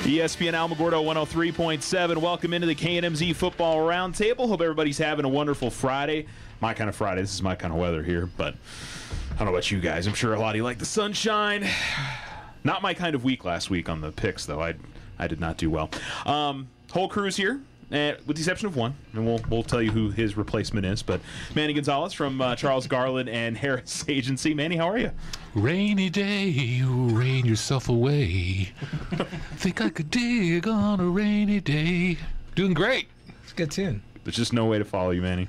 ESPN Alamogordo 103.7. Welcome into the KNMZ Football Roundtable. Hope everybody's having a wonderful Friday. My kind of Friday. This is my kind of weather here, but I don't know about you guys. I'm sure a lot of you like the sunshine. Not my kind of week last week on the picks, though. I did not do well. Whole crew's here, with the exception of one, and we'll tell you who his replacement is. But Manny Gonzalez from Charles Garland and Harris Agency. Manny, how are you? Rainy day, you rain yourself away. Think I could dig on a rainy day. Doing great. It's a good tune. There's just no way to follow you, Manny.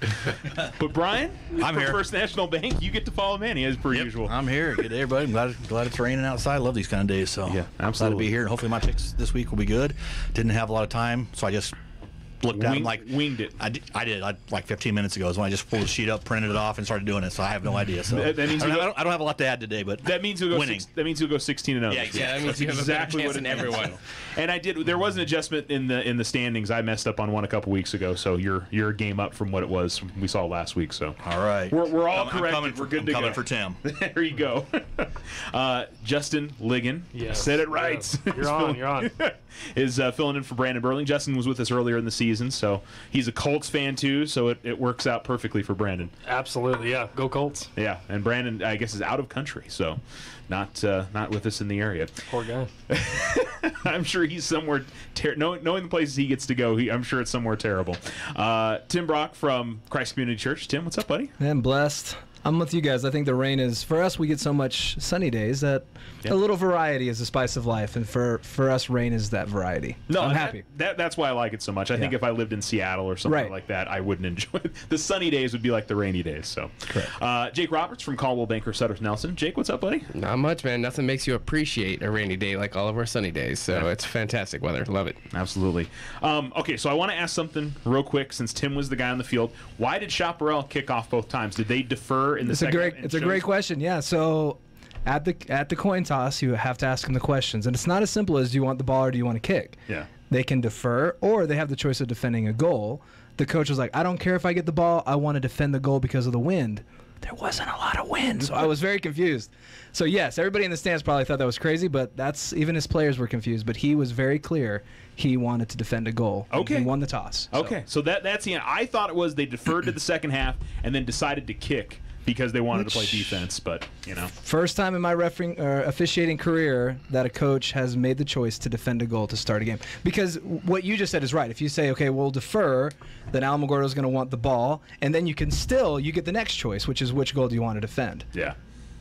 But Brian, I'm from here. First National Bank, you get to follow Manny as per usual. I'm here. Good day, everybody. I'm glad it's raining outside. I love these kind of days. So Yeah, I'm glad to be here. And hopefully my picks this week will be good. Didn't have a lot of time, so I just looked at them Winged it. I did. Like 15 minutes ago is when I just pulled the sheet up, printed it off, and started doing it. So I have no idea. So That means I don't have a lot to add today, but That means you'll go winning. That means you'll go 16-0. Yeah, exactly. That means you have exactly a what better it chance than means. everyone. And I did. There was an adjustment in the standings. I messed up on one a couple weeks ago, so you're a game up from what it was we saw last week. So all right. we're all I'm correct. coming We're good to coming go. for Tim. There you go. Justin Ligon. Yes. Said it right. Yes. You're on. Is filling in for Brandon Burling. Justin was with us earlier in the season, so he's a Colts fan too, so it works out perfectly for Brandon. Absolutely, yeah. Go Colts. Yeah, and Brandon, I guess, is out of country, so not with us in the area. Poor guy. I'm sure he's somewhere, knowing the places he gets to go, I'm sure it's somewhere terrible. Tim Brock from Christ Community Church. Tim, what's up, buddy? I'm blessed. I'm with you guys. I think the rain is, for us, we get so much sunny days that a little variety is the spice of life. And for us, rain is that variety. No, I'm happy. That's why I like it so much. I think if I lived in Seattle or something Right. like that, I wouldn't enjoy it. The sunny days would be like the rainy days. So, Correct. Jake Roberts from Caldwell Banker Sutter Nelson. Jake, what's up, buddy? Not much, man. Nothing makes you appreciate a rainy day like all of our sunny days. So it's fantastic weather. Love it. Absolutely. Okay, so I want to ask something real quick since Tim was the guy on the field. Why did Chaparral kick off both times? Did they defer in the second? It's a great question. Yeah. So at the coin toss, you have to ask them the questions, and it's not as simple as do you want the ball or do you want to kick. Yeah. They can defer, or they have the choice of defending a goal. The coach was like, I don't care if I get the ball. I want to defend the goal because of the wind. There wasn't a lot of wind, so I was very confused. So yes, everybody in the stands probably thought that was crazy, but even his players were confused. But he was very clear he wanted to defend a goal. Okay. He won the toss. Okay, so that's the end. I thought it was they deferred to the second half and then decided to kick because they wanted to play defense, but First time in my officiating career that a coach has made the choice to defend a goal to start a game. Because what you just said is right. If you say, okay, we'll defer, then Alamogordo is going to want the ball, and then you get the next choice, which is which goal do you want to defend. Yeah.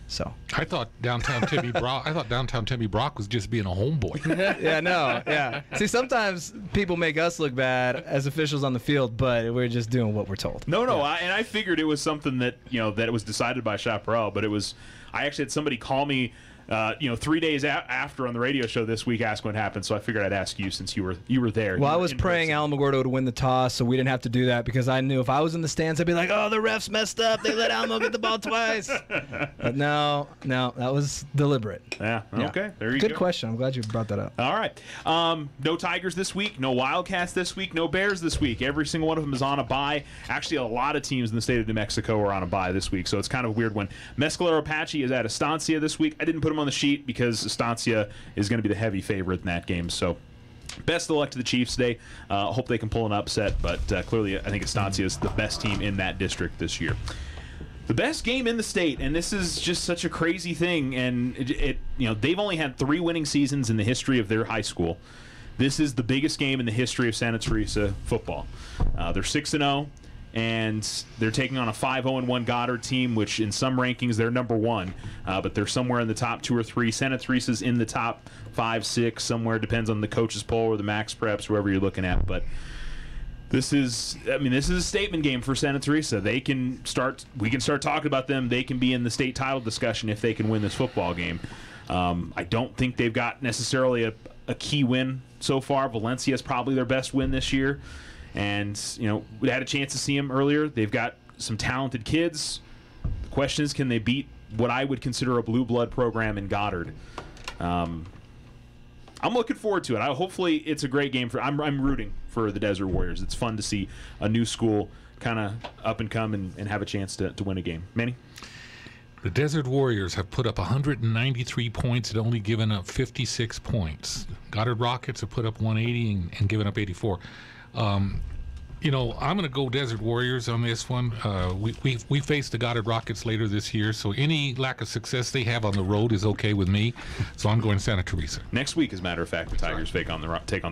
So I thought downtown Timmy Brock was just being a homeboy. yeah, no, yeah. See, sometimes people make us look bad as officials on the field, but we're just doing what we're told. No, and I figured it was something that that it was decided by Chaparral, but I actually had somebody call me 3 days after on the radio show this week, ask what happened. So I figured I'd ask you since you were there. Well, I was praying Alamogordo to win the toss, so we didn't have to do that because I knew if I was in the stands, I'd be like, "Oh, the refs messed up. They let Alamo get the ball twice." But no, that was deliberate. Yeah. Okay. There you go. Good question. I'm glad you brought that up. All right. No Tigers this week. No Wildcats this week. No Bears this week. Every single one of them is on a bye. Actually, a lot of teams in the state of New Mexico are on a bye this week, so it's kind of weird when Mescalero Apache is at Estancia this week. I didn't put them on the sheet because Estancia is going to be the heavy favorite in that game. So best of luck to the Chiefs today. Hope they can pull an upset, but clearly I think Estancia is the best team in that district this year. The best game in the state, and this is just such a crazy thing, and they've only had 3 winning seasons in the history of their high school. This is the biggest game in the history of Santa Teresa football. They're 6-0. And they're taking on a 5-0-1 Goddard team, which in some rankings they're number 1, but they're somewhere in the top 2 or 3. Santa Teresa's in the top 5, 6, somewhere, depends on the coaches poll or the max preps, whoever you're looking at. But this is a statement game for Santa Teresa. We can start talking about them. They can be in the state title discussion if they can win this football game. I don't think they've got necessarily a key win so far. Valencia is probably their best win this year. And, we had a chance to see them earlier. They've got some talented kids. The question is, can they beat what I would consider a blue blood program in Goddard? I'm looking forward to it. Hopefully it's a great game. I'm rooting for the Desert Warriors. It's fun to see a new school kind of up and come and have a chance to win a game. Manny? The Desert Warriors have put up 193 points and only given up 56 points. Goddard Rockets have put up 180 and given up 84. You know, I'm going to go Desert Warriors on this one. We face the Goddard Rockets later this year, so any lack of success they have on the road is okay with me. So I'm going Santa Teresa. Next week, as a matter of fact, the Tigers take on the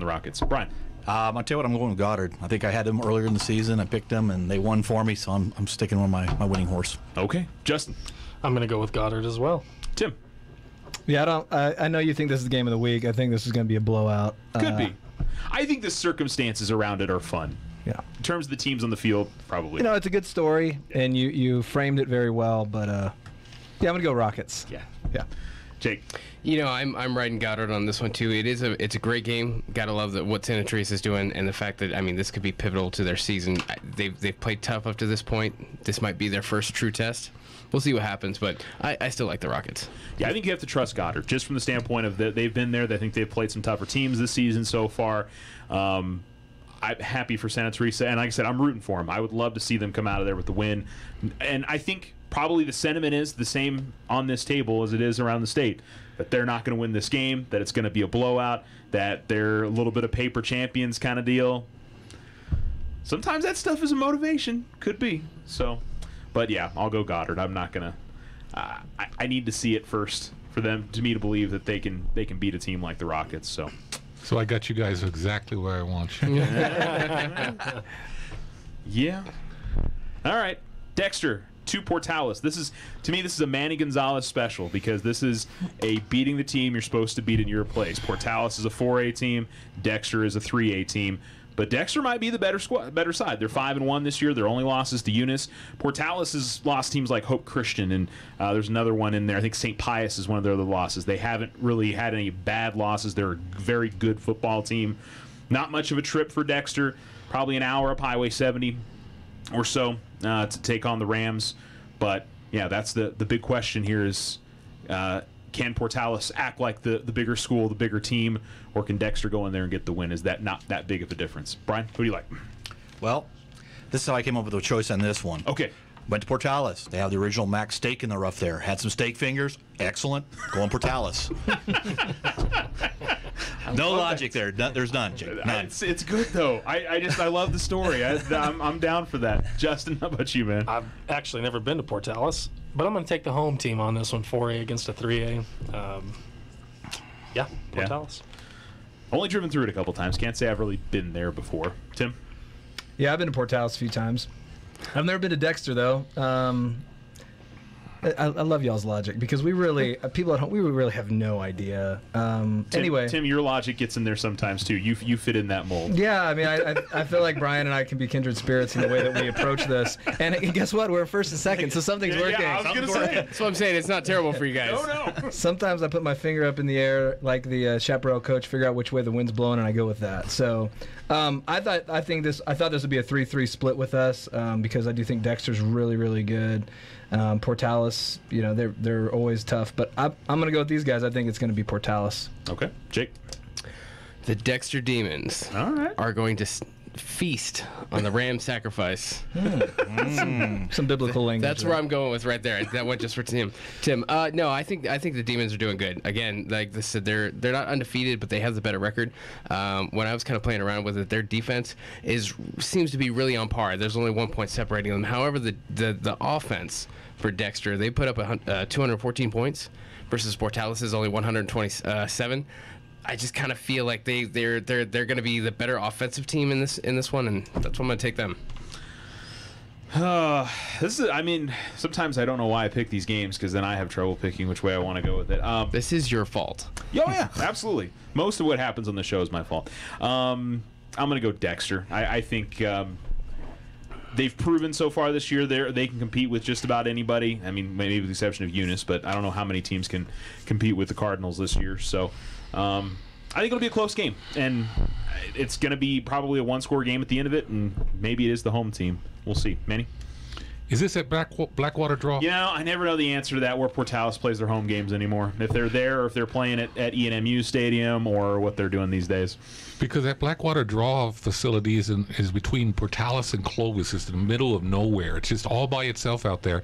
Rockets. Brian. I'll tell you what, I'm going with Goddard. I think I had them earlier in the season. I picked them, and they won for me, so I'm sticking with my winning horse. Okay. Justin. I'm going to go with Goddard as well. Tim. Yeah, I know you think this is the game of the week. I think this is going to be a blowout. Could be. I think the circumstances around it are fun. Yeah. In terms of the teams on the field, probably. You know, it's a good story, and you framed it very well. But yeah, I'm gonna go Rockets. Yeah. Yeah. Jake. You know, I'm riding Goddard on this one too. It's a great game. Gotta love what Santa Teresa is doing, and the fact that this could be pivotal to their season. They've played tough up to this point. This might be their first true test. We'll see what happens, but I still like the Rockets. Yeah, I think you have to trust Goddard just from the standpoint of they've been there. I think they've played some tougher teams this season so far. I'm happy for Santa Teresa, and like I said, I'm rooting for them. I would love to see them come out of there with the win, and I think probably the sentiment is the same on this table as it is around the state, that they're not going to win this game, that it's going to be a blowout, that they're a little bit of paper champions kind of deal. Sometimes that stuff is a motivation, could be. So, but yeah, I'll go Goddard. I'm not gonna. I need to see it first for me to believe that they can beat a team like the Rockets. So I got you guys exactly where I want you. Yeah. All right. Dexter to Portales. To me, this is a Manny Gonzalez special because this is a beating the team you're supposed to beat in your place. Portales is a 4A team. Dexter is a 3A team. But Dexter might be the better side. They're 5-1 this year. Their only losses to Eunice. Portales has lost teams like Hope Christian, and there's another one in there. I think St. Pius is one of their other losses. They haven't really had any bad losses. They're a very good football team. Not much of a trip for Dexter. Probably an hour up Highway 70 or so to take on the Rams. But yeah, that's the big question here is can Portales act like the bigger school, the bigger team, or can Dexter go in there and get the win? Is that not that big of a difference? Brian, who do you like? Well, this is how I came up with a choice on this one. Okay. Went to Portales. They have the original Mac steak in the rough there. Had some steak fingers. Excellent. Going Portales. No logic there. There's none, Jake. None. It's good, though. I love the story. I'm down for that. Justin, how about you, man? I've actually never been to Portales, but I'm going to take the home team on this one, 4A against a 3A. Yeah, Portales. Only driven through it a couple times. Can't say I've really been there before. Tim? Yeah, I've been to Portales a few times. I've never been to Dexter, though. I love y'all's logic because we really, people at home, we really have no idea. Anyway. Tim, your logic gets in there sometimes, too. You fit in that mold. Yeah, I mean, I feel like Brian and I can be kindred spirits in the way that we approach this. And guess what? We're first and second, so something's working. Yeah, I was going to say. That's what I'm saying. It's not terrible for you guys. No. Sometimes I put my finger up in the air like the chaparral coach, figure out which way the wind's blowing, and I go with that. So I thought this would be a 3-3 split with us because I do think Dexter's really, really good. Portales, you know, they're always tough, but I'm going to go with these guys. I think it's going to be Portales. Okay. Jake? The Dexter Demons are going to feast on the ram sacrifice. Some biblical language. That's where I'm going with right there. That went just for Tim. No, I think the Demons are doing good. Again, like I said, they're not undefeated, but they have the better record. When I was kind of playing around with it, their defense seems to be really on par. There's only 1 point separating them. However, the offense for Dexter, they put up 214 points versus Portales is only 127. I just kind of feel like they're going to be the better offensive team in this one, and that's why I'm going to take them. Sometimes I don't know why I pick these games because then I have trouble picking which way I want to go with it. This is your fault. Oh yeah, absolutely. Most of what happens on the show is my fault. I'm going to go Dexter. I think they've proven so far this year they can compete with just about anybody. I mean, maybe with the exception of Eunice, but I don't know how many teams can compete with the Cardinals this year. So I think it'll be a close game, and it's going to be probably a one-score game at the end of it, and maybe it is the home team. We'll see. Manny? Is this at Blackwater Draw? You know, I never know the answer to that, where Portales plays their home games anymore. If they're there, or if they're playing at ENMU Stadium, or what they're doing these days. Because that Blackwater Draw facility is between Portales and Clovis. It's in the middle of nowhere. It's just all by itself out there.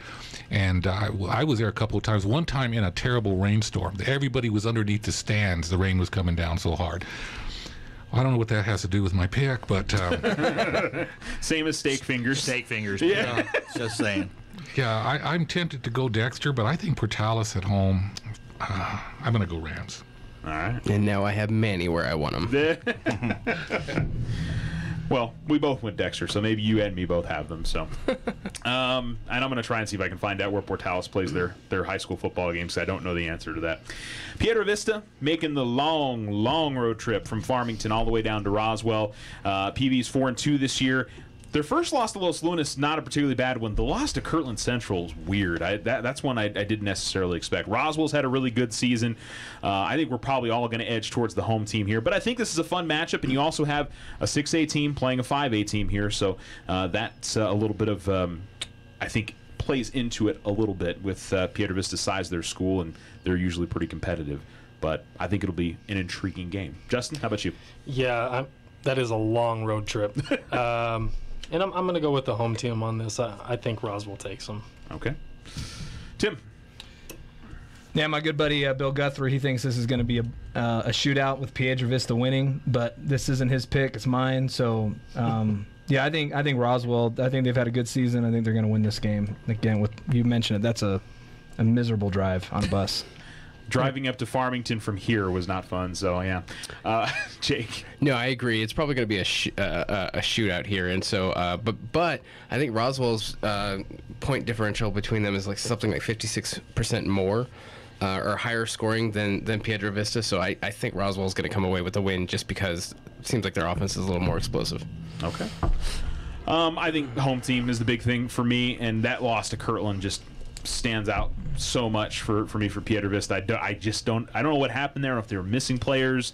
And I was there a couple of times. One time in a terrible rainstorm. Everybody was underneath the stands. The rain was coming down so hard. I don't know what that has to do with my pick, but same as steak fingers. Steak fingers. Yeah. Just saying. Yeah, I'm tempted to go Dexter, but I think Portales at home. I'm going to go Rams. All right. And now I have Manny where I want him. Well, we both went Dexter, so maybe you and me both have them. So, and I'm going to try and see if I can find out where Portales plays their high school football games. I don't know the answer to that. Piedra Vista making the long road trip from Farmington all the way down to Roswell. PV's 4-2 this year. Their first loss to Los Lunas, not a particularly bad one. The loss to Kirtland Central is weird. That's one I didn't necessarily expect. Roswell's had a really good season. I think we're probably all going to edge towards the home team here. But I think this is a fun matchup, and you also have a 6A team playing a 5A team here. So that's a little bit of, I think, plays into it a little bit with Piedra Vista's size of their school, and they're usually pretty competitive. But I think it'll be an intriguing game. Justin, how about you? Yeah, that is a long road trip. And I'm going to go with the home team on this. I think Roswell takes them. Okay. Tim? Yeah, my good buddy Bill Guthrie, he thinks this is going to be a shootout with Piedra Vista winning, but this isn't his pick, it's mine. So, yeah, I think Roswell, I think they've had a good season. I think they're going to win this game. Again, with you mentioned it, that's a miserable drive on a bus. Driving up to Farmington from here was not fun, so yeah. Jake? No, I agree. It's probably going to be a shootout here, and so, but I think Roswell's point differential between them is like something like 56% more or higher scoring than Piedra Vista. So I think Roswell's going to come away with the win just because it seems like their offense is a little more explosive. Okay. I think home team is the big thing for me, and that loss to Kirtland just stands out so much for me for Piedra Vista. I don't know what happened there. I don't know if they were missing players.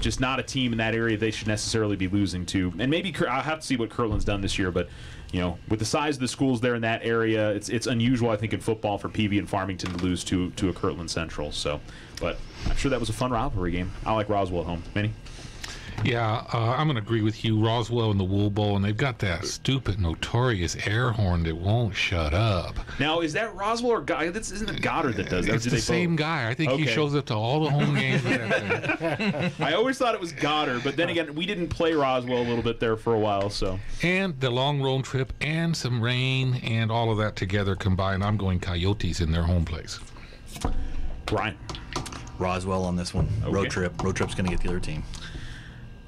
Just not a team in that area they should necessarily be losing to. And maybe I'll have to see what Kirtland's done this year, but you know, with the size of the schools there in that area, it's unusual, I think, in football for PV and Farmington to lose to a Kirtland Central. So, but I'm sure that was a fun rivalry game. I like Roswell at home. Manny? Yeah, I'm going to agree with you. Roswell and the Wool Bowl, and they've got that stupid, notorious air horn that won't shut up. Now, is that Roswell or Goddard? This isn't it Goddard that does that? It's the same guy. I think he shows up to all the home games. I always thought it was Goddard, but then again, we didn't play Roswell a little bit there for a while. So. And the long road trip and some rain and all of that together combined, I'm going Coyotes in their home place. Brian? Roswell on this one. Okay. Road trip. Road trip's going to get the other team.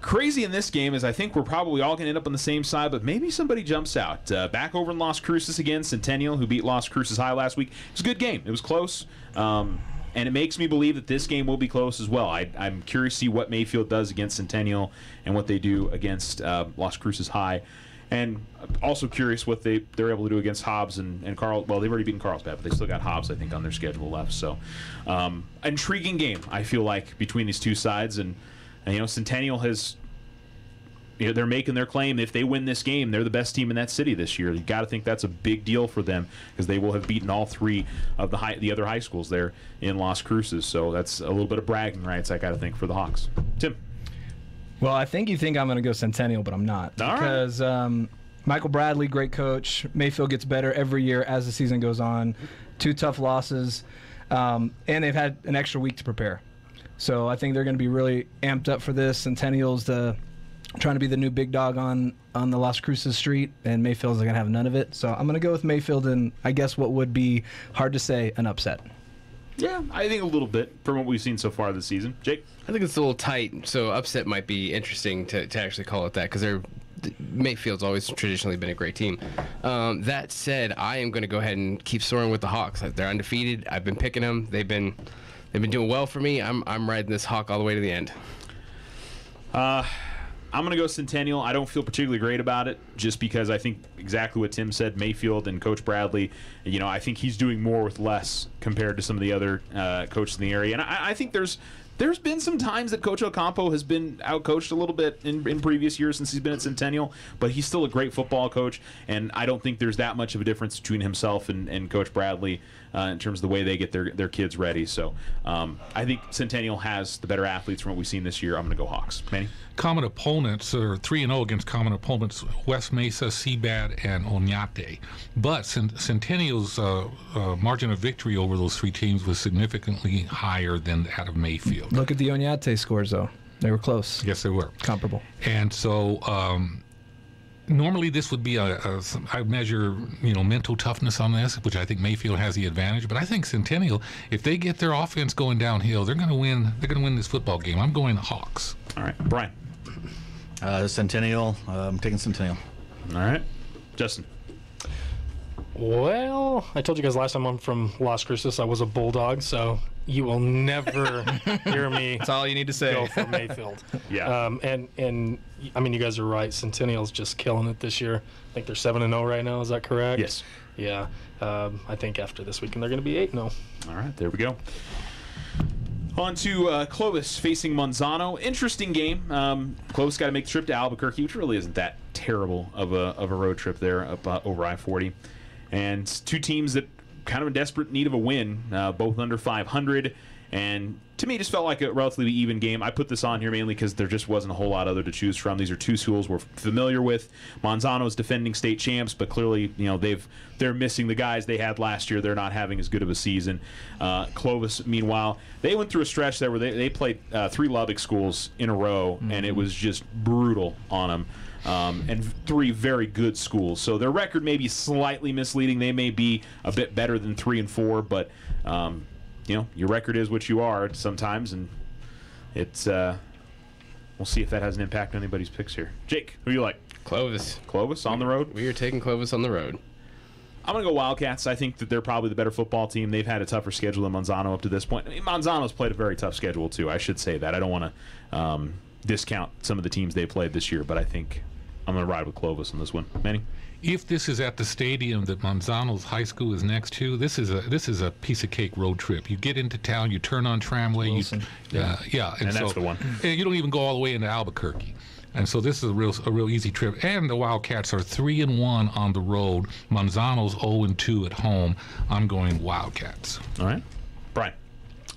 Crazy in this game is I think we're probably all going to end up on the same side, but maybe somebody jumps out. Back over in Las Cruces again, Centennial, who beat Las Cruces High last week. It was a good game. It was close, and it makes me believe that this game will be close as well. I'm curious to see what Mayfield does against Centennial and what they do against Las Cruces High. And also curious what they're able to do against Hobbs and Carl. Well, they've already beaten Carlsbad, but they still got Hobbs, I think, on their schedule left. So, intriguing game, I feel like, between these two sides. And you know, Centennial has, you know, they're making their claim. If they win this game, they're the best team in that city this year. You got to think that's a big deal for them because they will have beaten all three of the other high schools there in Las Cruces. So that's a little bit of bragging rights, I got to think, for the Hawks. Tim? Well, I think you think I'm going to go Centennial, but I'm not. All because Michael Bradley, great coach. Mayfield gets better every year as the season goes on. 2 tough losses, and they've had an extra week to prepare. So I think they're going to be really amped up for this. Centennial's trying to be the new big dog on the Las Cruces street, and Mayfield's going to have none of it. So I'm going to go with Mayfield, and I guess what would be hard to say, an upset. Yeah, I think a little bit from what we've seen so far this season. Jake? I think it's a little tight, so upset might be interesting to actually call it that because Mayfield's always traditionally been a great team. That said, I am going to go ahead and keep soaring with the Hawks. They're undefeated. I've been picking them. They've been doing well for me. I'm riding this Hawk all the way to the end. I'm going to go Centennial. I don't feel particularly great about it just because I think exactly what Tim said, Mayfield and Coach Bradley, you know, I think he's doing more with less compared to some of the other coaches in the area. And I think there's There's been some times that Coach Ocampo has been outcoached a little bit in previous years since he's been at Centennial, but he's still a great football coach, and I don't think there's that much of a difference between himself and Coach Bradley in terms of the way they get their kids ready. So I think Centennial has the better athletes from what we've seen this year. I'm going to go Hawks. Manny? Common opponents are 3-0 against common opponents: West Mesa, Seabad, and Oñate. But Centennial's margin of victory over those three teams was significantly higher than that of Mayfield. Look at the Oñate scores, though. They were close. Yes, they were. Comparable. And so normally this would be I measure mental toughness on this, which I think Mayfield has the advantage. But I think Centennial, if they get their offense going downhill, they're going to win. They're going to win this football game. I'm going Hawks. All right, Brian. Centennial. I'm taking Centennial. All right, Justin. Well, I told you guys last time I'm from Las Cruces, I was a Bulldog, so you will never hear me. That's all you need to say. Go for Mayfield. Yeah. And I mean, you guys are right. Centennial's just killing it this year. I think they're 7-0 right now. Is that correct? Yes. Yeah. I think after this weekend they're going to be 8-0. All right, there we go. On to Clovis facing Monzano. Interesting game. Clovis got to make the trip to Albuquerque, which really isn't that terrible of a road trip there up over I-40. And two teams that kind of in desperate need of a win, both under 500. And to me, it just felt like a relatively even game. I put this on here mainly because there just wasn't a whole lot other to choose from. These are two schools we're familiar with. Monzano's defending state champs, but clearly, they're missing the guys they had last year. They're not having as good of a season. Clovis, meanwhile, they went through a stretch there where they played 3 Lubbock schools in a row, and it was just brutal on them. And 3 very good schools. So their record may be slightly misleading. They may be a bit better than 3 and 4, but your record is what you are sometimes, and it's we'll see if that has an impact on anybody's picks here. Jake, who you like? Clovis. Clovis on the road? We are taking Clovis on the road. I'm going to go Wildcats. I think that they're probably the better football team. They've had a tougher schedule than Monzano up to this point. I mean, Monzano's played a very tough schedule, too. I should say that. I don't want to discount some of the teams they played this year, but I think I'm going to ride with Clovis on this one. Manny? If this is at the stadium that Monzano's high school is next to, this is a piece of cake road trip. You get into town, you turn on Tramway, Wilson. and that's the one. And you don't even go all the way into Albuquerque. And so this is a real easy trip. And the Wildcats are 3-1 on the road. Monzano's 0-2 at home. I'm going Wildcats. All right. Brian?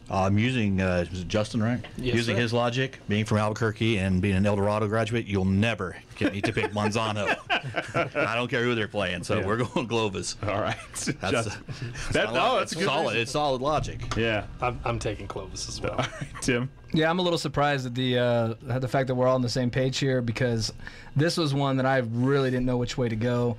I'm using, was it Justin, right? Yes, using sir. his logic, being from Albuquerque and being an El Dorado graduate, you'll never get me to pick Monzano. I don't care who they're playing, so we're going Clovis. All right. That's that's a good solid. reason. It's solid logic. Yeah. I'm taking Clovis as well. All right, Tim? Yeah, I'm a little surprised at the fact that we're all on the same page here, because this was one that I really didn't know which way to go.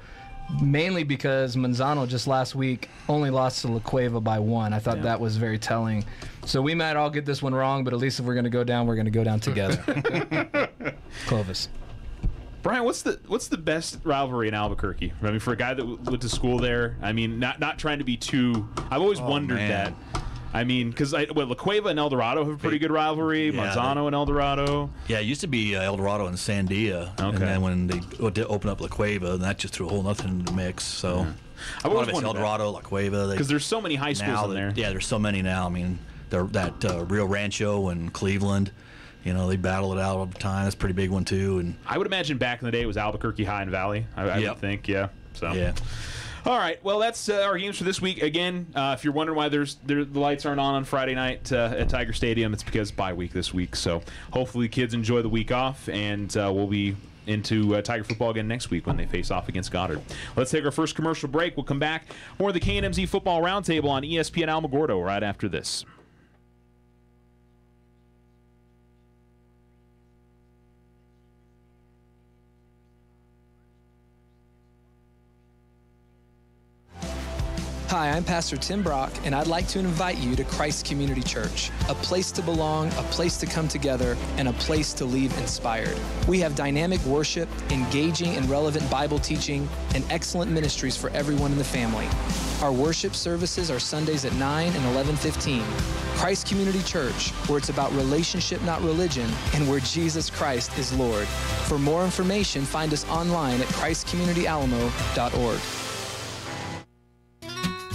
Mainly because Monzano just last week only lost to La Cueva by 1. I thought that was very telling. So we might all get this one wrong, but at least if we're going to go down, we're going to go down together. Clovis. Brian, what's the best rivalry in Albuquerque? I mean, for a guy that went to school there, I mean, not trying to be too. I've always wondered that. I mean, because La Cueva and El Dorado have a pretty good rivalry. Yeah, Monzano and El Dorado. Yeah, it used to be El Dorado and Sandia. Okay. And then when they opened up La Cueva, that just threw a whole nothing into the mix. So I've a lot always of it's wondered El Dorado, La Cueva. because there's so many high schools in there. Yeah, there's so many now. I mean, that Rio Rancho and Cleveland, they battle it out all the time. That's a pretty big one, too. And I would imagine back in the day it was Albuquerque High and Valley. I would think, yeah. So. Yeah. All right, well, that's our games for this week. Again, if you're wondering why the lights aren't on Friday night at Tiger Stadium, it's because bye week this week. So hopefully kids enjoy the week off, and we'll be into Tiger football again next week when they face off against Goddard. Let's take our first commercial break. We'll come back. More of the KNMZ Football Roundtable on ESPN Alamogordo right after this. Hi, I'm Pastor Tim Brock, and I'd like to invite you to Christ Community Church, a place to belong, a place to come together, and a place to leave inspired. We have dynamic worship, engaging and relevant Bible teaching, and excellent ministries for everyone in the family. Our worship services are Sundays at 9 and 11:15. Christ Community Church, where it's about relationship, not religion, and where Jesus Christ is Lord. For more information, find us online at christcommunityalamo.org.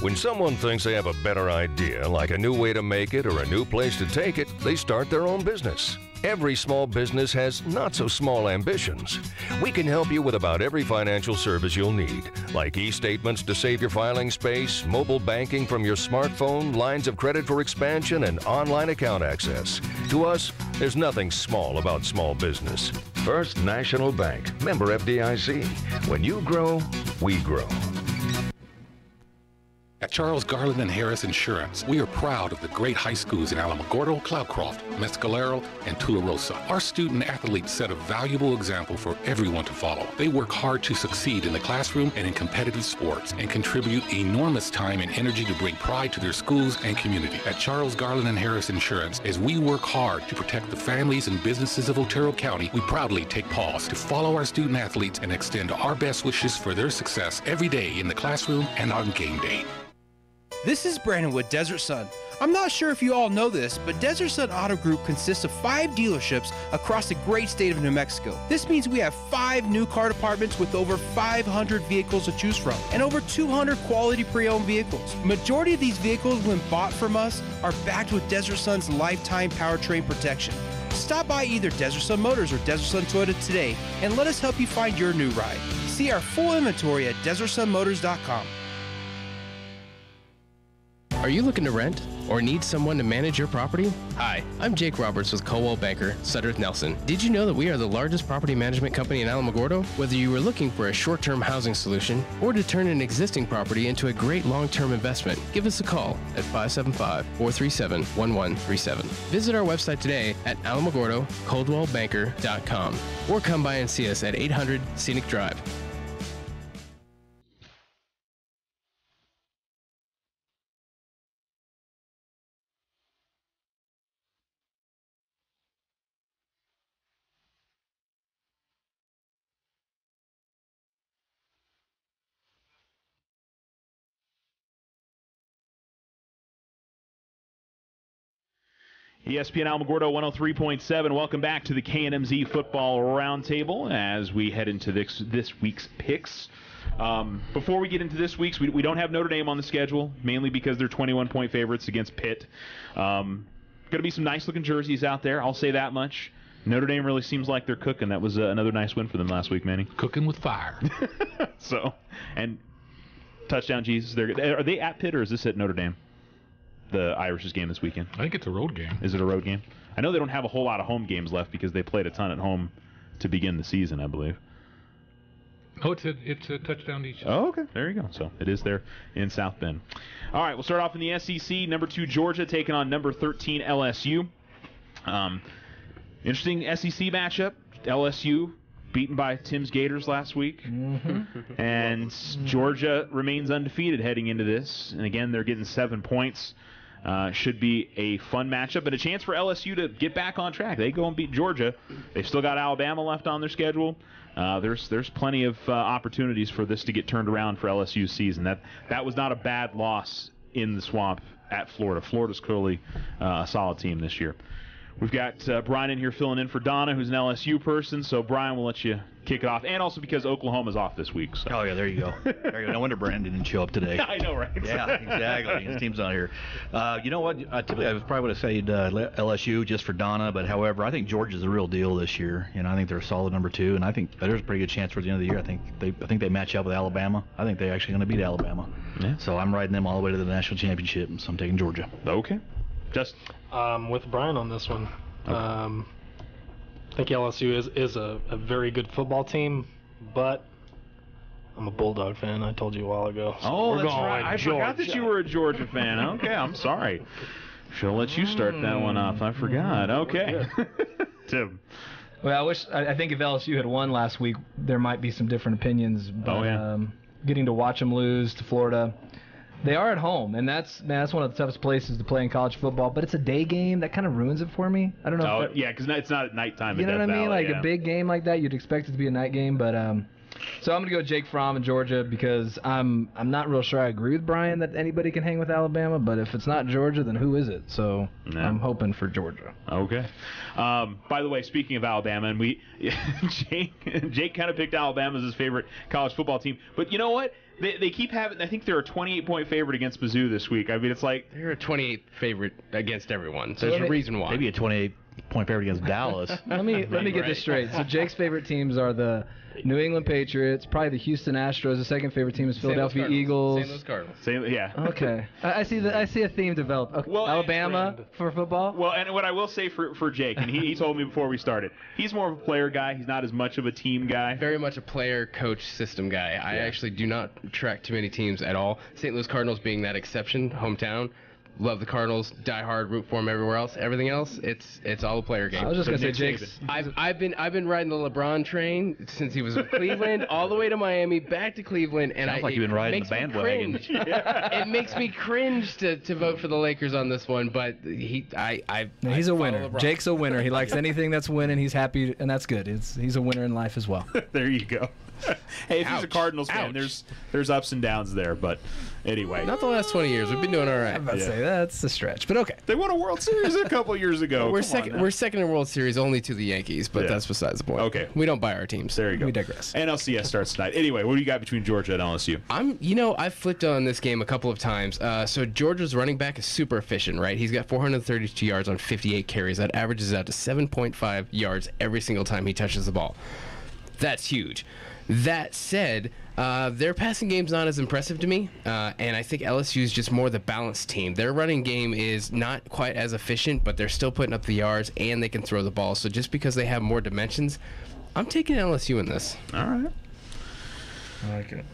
When someone thinks they have a better idea, like a new way to make it or a new place to take it, they start their own business. Every small business has not-so-small ambitions. We can help you with about every financial service you'll need, like e-statements to save your filing space, mobile banking from your smartphone, lines of credit for expansion, and online account access. To us, there's nothing small about small business. First National Bank, member FDIC. When you grow, we grow. At Charles Garland and Harris Insurance, we are proud of the great high schools in Alamogordo, Cloudcroft, Mescalero, and Tularosa. Our student athletes set a valuable example for everyone to follow. They work hard to succeed in the classroom and in competitive sports and contribute enormous time and energy to bring pride to their schools and community. At Charles Garland and Harris Insurance, as we work hard to protect the families and businesses of Otero County, we proudly take pause to follow our student athletes and extend our best wishes for their success every day in the classroom and on game day. This is Brandon with Desert Sun. I'm not sure if you all know this, but Desert Sun Auto Group consists of 5 dealerships across the great state of New Mexico. This means we have 5 new car departments with over 500 vehicles to choose from and over 200 quality pre-owned vehicles. Majority of these vehicles, when bought from us, are backed with Desert Sun's lifetime powertrain protection. Stop by either Desert Sun Motors or Desert Sun Toyota today and let us help you find your new ride. See our full inventory at DesertSunMotors.com. Are you looking to rent or need someone to manage your property? Hi, I'm Jake Roberts with Coldwell Banker, Sudworth Nelson. Did you know that we are the largest property management company in Alamogordo? Whether you are looking for a short-term housing solution or to turn an existing property into a great long-term investment, give us a call at 575-437-1137. Visit our website today at alamogordocoldwellbanker.com or come by and see us at 800 Scenic Drive. ESPN Alamogordo 103.7. Welcome back to the KNMZ Football Roundtable as we head into this week's picks. Before we get into this week's, we don't have Notre Dame on the schedule, mainly because they're 21-point favorites against Pitt. Going to be some nice-looking jerseys out there, I'll say that much. Notre Dame really seems like they're cooking. That was another nice win for them last week, Manny. Cooking with fire. So, and touchdown Jesus. Are they at Pitt or is this at Notre Dame? The Irish's game this weekend. I think it's a road game. Is it a road game? I know they don't have a whole lot of home games left because they played a ton at home to begin the season, I believe. Oh, it's a touchdown each. Oh, okay. There you go. So it is there in South Bend. All right, we'll start off in the SEC. Number 2 Georgia taking on number 13 LSU. Interesting SEC matchup. LSU beaten by Tim's Gators last week. Mm-hmm. And Georgia remains undefeated heading into this. And again, they're getting 7 points. Should be a fun matchup, but a chance for LSU to get back on track. They go and beat Georgia. They've still got Alabama left on their schedule. There's plenty of opportunities for this to get turned around for LSU's season. That was not a bad loss in the swamp at Florida. Florida's clearly a solid team this year. We've got Brian in here filling in for Donna, who's an LSU person. So, Brian, we'll let you kick it off. And also because Oklahoma's off this week. So. Oh, yeah, there you go. There you go. No wonder Brandon didn't show up today. I know, right? Yeah, exactly. His team's not here. You know what? Typically, I probably would have said LSU just for Donna. But, however, I think Georgia's the real deal this year. And I think they're a solid number 2. And I think there's a pretty good chance for the end of the year. I think they match up with Alabama. I think they're actually going to beat Alabama. Yeah. So I'm riding them all the way to the national championship. So I'm taking Georgia. Okay. Just with Brian on this one. Okay. I think LSU is a very good football team, but I'm a Bulldog fan. I told you a while ago. So oh, that's right. I forgot that you were a Georgia fan. Okay, I'm sorry. Should have let you start that one off. I forgot. Okay. Tim. Well, I think if LSU had won last week, there might be some different opinions. But getting to watch them lose to Florida. They are at home, and that's one of the toughest places to play in college football. But it's a day game that kind of ruins it for me. I don't know. Yeah, because it's not at nighttime. You know what I mean? Like a big game like that, you'd expect it to be a night game. But so I'm gonna go Jake Fromm in Georgia because I'm not real sure I agree with Brian that anybody can hang with Alabama. But if it's not Georgia, then who is it? So I'm hoping for Georgia. Okay. By the way, speaking of Alabama, and Jake kind of picked Alabama as his favorite college football team. But you know what? They keep having. I think they're a 28-point favorite against Mizzou this week. I mean, it's like They're a 28 favorite against everyone. So there's a reason why. Maybe a 28-point favorite against Dallas. Let me get this straight. So Jake's favorite teams are the New England Patriots, probably the Houston Astros. The second favorite team is Philadelphia Eagles. St. Louis Cardinals. yeah. Okay, I see a theme develop. Okay. Well, Alabama for football. Well, and what I will say for Jake, and he told me before we started, he's more of a player guy. He's not as much of a team guy. Very much a player, coach, system guy. I actually do not track too many teams at all. St. Louis Cardinals being that exception, hometown. Love the Cardinals, die hard, root for them everywhere else. Everything else, it's all a player game. I was just gonna say Jake's. I've been riding the LeBron train since he was in Cleveland, all the way to Miami, back to Cleveland, and Sounds like you've been riding the bandwagon. It makes me cringe to vote for the Lakers on this one, but he's a winner. LeBron. Jake's a winner. He likes anything that's winning. He's happy, and that's good. He's a winner in life as well. There you go. Hey, if he's a Ouch. Cardinals fan, Ouch. there's ups and downs there, but anyway. Not the last 20 years. We've been doing all right. I'm about to say that's a stretch, but okay. They won a World Series a couple years ago. We're Come on second. now. We're second in World Series, only to the Yankees, but Yeah. that's besides the point. Okay. We don't buy our teams. There you go. We digress. NLCS starts tonight. Anyway, what do you got between Georgia and LSU? I've flipped on this game a couple of times. So Georgia's running back is super efficient, right? He's got 432 yards on 58 carries. That averages out to 7.5 yards every single time he touches the ball. That's huge. That said, their passing game's not as impressive to me, and I think LSU is just more the balanced team. Their running game is not quite as efficient, but they're still putting up the yards, and they can throw the ball. So just because they have more dimensions, I'm taking LSU in this. All right. I like it.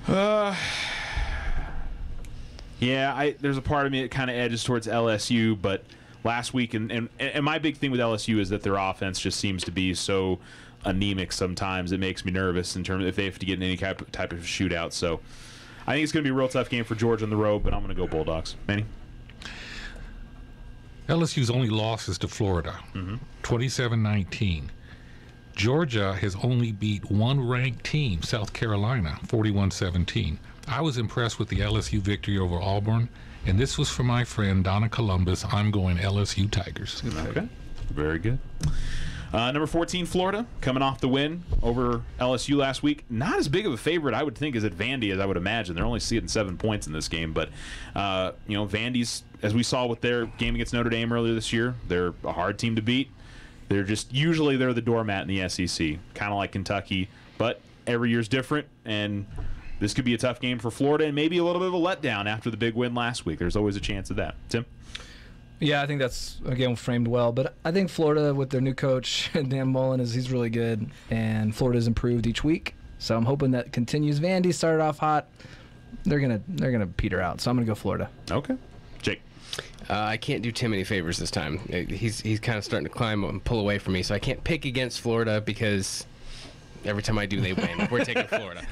Yeah, there's a part of me that kind of edges towards LSU, but last week, and my big thing with LSU is that their offense just seems to be so anemic sometimes. It makes me nervous in terms of if they have to get in any type of shootout. So I think it's going to be a real tough game for Georgia on the road, but I'm going to go Bulldogs. Manny? LSU's only loss is to Florida, 27-19. Georgia has only beat one ranked team, South Carolina, 41-17. I was impressed with the LSU victory over Auburn, and this was for my friend Donna Columbus. I'm going LSU Tigers. Okay. Very good. Number 14, Florida, coming off the win over LSU last week. Not as big of a favorite, I would think, as at Vandy as I would imagine. They're only seeing 7 points in this game. But, Vandy's, as we saw with their game against Notre Dame earlier this year, they're a hard team to beat. They're the doormat in the SEC, kind of like Kentucky. But every year's different, and this could be a tough game for Florida and maybe a little bit of a letdown after the big win last week. There's always a chance of that. Tim? Yeah, I think that's, again, framed well. But I think Florida, with their new coach, Dan Mullen, he's really good. And Florida's improved each week. So I'm hoping that continues. Vandy started off hot. They're gonna peter out. So I'm going to go Florida. Okay. Jake? I can't do Tim any favors this time. He's kind of starting to climb and pull away from me. So I can't pick against Florida because every time I do, they win. We're taking Florida.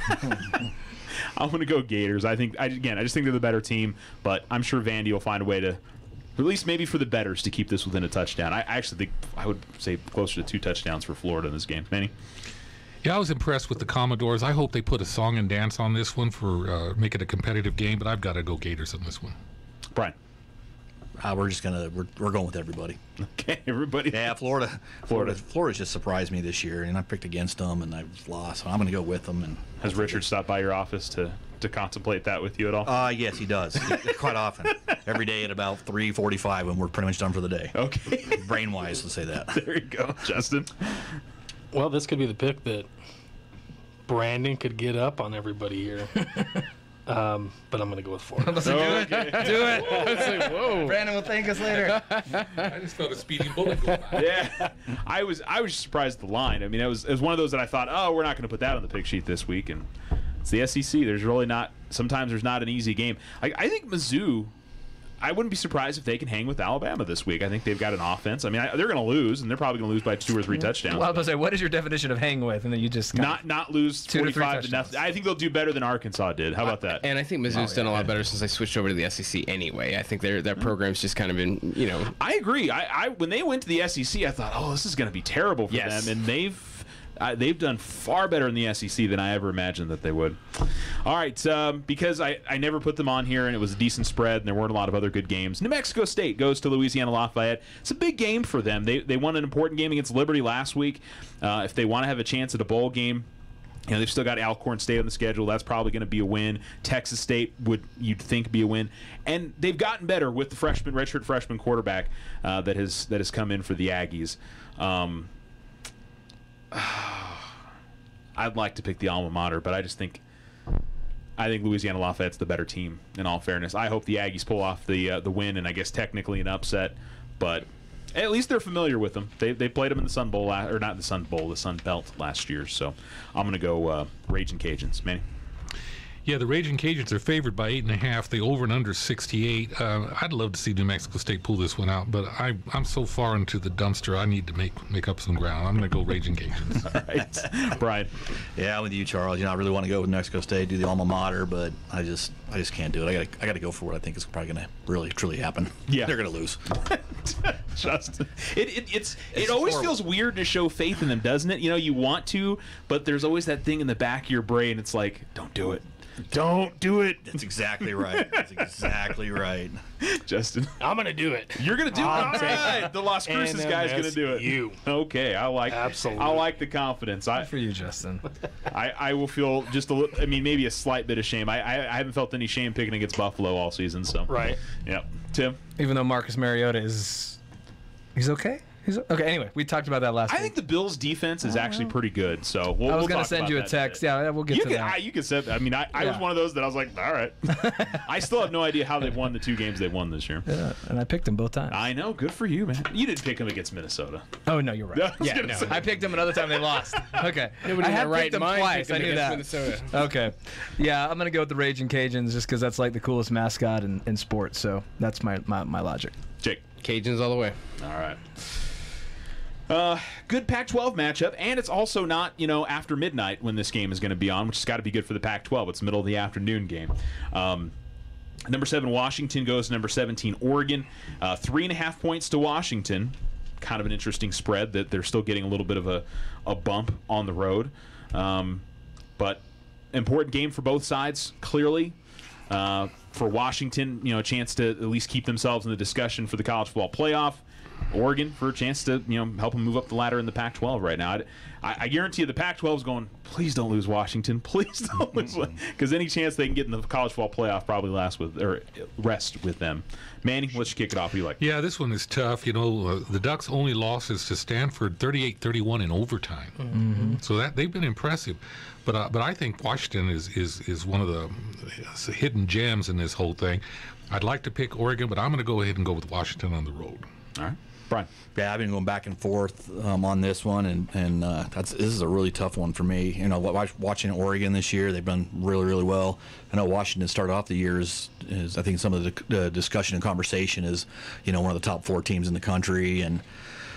I'm going to go Gators. I just think they're the better team. But I'm sure Vandy will find a way to, at least maybe for the bettors, to keep this within a touchdown. I actually think I would say closer to 2 touchdowns for Florida in this game. Manny? Yeah, I was impressed with the Commodores. I hope they put a song and dance on this one for make it a competitive game, but I've got to go Gators on this one. Brian? We're going with everybody. Okay, everybody. Yeah, Florida just surprised me this year, and I picked against them, and I've lost. So I'm going to go with them. And has Richard stopped by your office to contemplate that with you at all? Yes, he does. Quite often. Every day at about 3:45 when we're pretty much done for the day. Okay. Brain-wise, let's say that. There you go. Justin? Well, this could be the pick that Brandon could get up on everybody here. But I'm going to go with Florida. Do it. I was like, whoa. Brandon will thank us later. I just felt a speeding bullet go by. Yeah. I was surprised at the line. I mean, it was one of those that I thought, we're not going to put that on the pick sheet this week. And it's the SEC. There's really not – sometimes there's not an easy game. I think Mizzou – I wouldn't be surprised if they can hang with Alabama this week. I think they've got an offense. I mean, they're going to lose, and they're probably going to lose by 2 or 3 touchdowns. Well, I was going to say, what is your definition of hang with? And then you just not lose 2 to 3 45 to nothing. I think they'll do better than Arkansas did. How about that? And I think Mizzou's done a lot better since they switched over to the SEC anyway. I think their program's just kind of been, I agree. I when they went to the SEC, I thought, this is going to be terrible for them, and they've done far better in the SEC than I ever imagined that they would. All right, because I never put them on here, and it was a decent spread, and there weren't a lot of other good games. New Mexico State goes to Louisiana Lafayette. It's a big game for them. They won an important game against Liberty last week. If they want to have a chance at a bowl game, You know, they've still got Alcorn State on the schedule. That's probably going to be a win. Texas State you'd think be a win, and they've gotten better with the redshirt freshman quarterback that has come in for the Aggies. I'd like to pick the alma mater, but I think Louisiana Lafayette's the better team. In all fairness, I hope the Aggies pull off the win, and I guess technically an upset, but at least they're familiar with them. They played them in the Sun Bowl, or not the Sun Bowl, the Sun Belt last year. So I'm going to go Raging Cajuns. Manny? Yeah, the Raging Cajuns are favored by 8.5. The over and under 68. I'd love to see New Mexico State pull this one out, but I'm so far into the dumpster. I need to make up some ground. I'm going to go Raging Cajuns. All right, Brian. Yeah, I'm with you, Charles. I really want to go with New Mexico State, do the alma mater, but I just can't do it. I got to go for what I think is probably going to really truly happen. Yeah, they're going to lose. Justin, it always feels weird to show faith in them, doesn't it? You want to, but there's always that thing in the back of your brain. It's like, don't do it. Don't do it. That's exactly right. That's exactly right. Justin, I'm gonna do it. You're gonna do it. All right. The Las Cruces guy's gonna do it. You. Okay. Absolutely. I like the confidence. Good for you, Justin. I will feel just a little. I mean, maybe a slight bit of shame. I haven't felt any shame picking against Buffalo all season. So right. Yep. Tim. Even though Marcus Mariota he's okay. Okay, anyway, we talked about that last week. I think the Bills' defense is actually pretty good. So I was going to send you a text. Yeah, we'll get to that. You can send. I mean, I was one of those that I was like, all right. I still have no idea how they've won the 2 games they've won this year. Yeah, and I picked them both times. I know. Good for you, man. You didn't pick them against Minnesota. Oh, no, you're right. I picked them another time they lost. Okay. I have picked them twice. I knew that. Minnesota. Okay. Yeah, I'm going to go with the Raging Cajuns just because that's like the coolest mascot in sports. So that's my logic. Jake. Cajuns all the way. All right. Good Pac-12 matchup, and it's also not, after midnight when this game is going to be on, which has got to be good for the Pac-12. It's the middle of the afternoon game. Number 7 Washington goes to number 17 Oregon. 3.5 points to Washington. Kind of an interesting spread that they're still getting a little bit of a bump on the road. But important game for both sides, clearly. For Washington, a chance to at least keep themselves in the discussion for the college football playoff. Oregon for a chance to help them move up the ladder in the Pac-12 right now. I guarantee you the Pac-12 is going, please don't lose Washington, please don't lose, because any chance they can get in the college football playoff probably rest with them. Manny, let's kick it off. What do you like? Yeah, this one is tough. The Ducks' only losses to Stanford, 38-31 in overtime. Mm-hmm. So that they've been impressive. But I think Washington is one of the hidden gems in this whole thing. I'd like to pick Oregon, but I'm going to go ahead and go with Washington on the road. All right. Brian. Yeah, I've been going back and forth on this one, and this is a really tough one for me. Watching Oregon this year, they've done really, really well. I know Washington started off the year is I think some of the discussion and conversation is, one of the top 4 teams in the country, and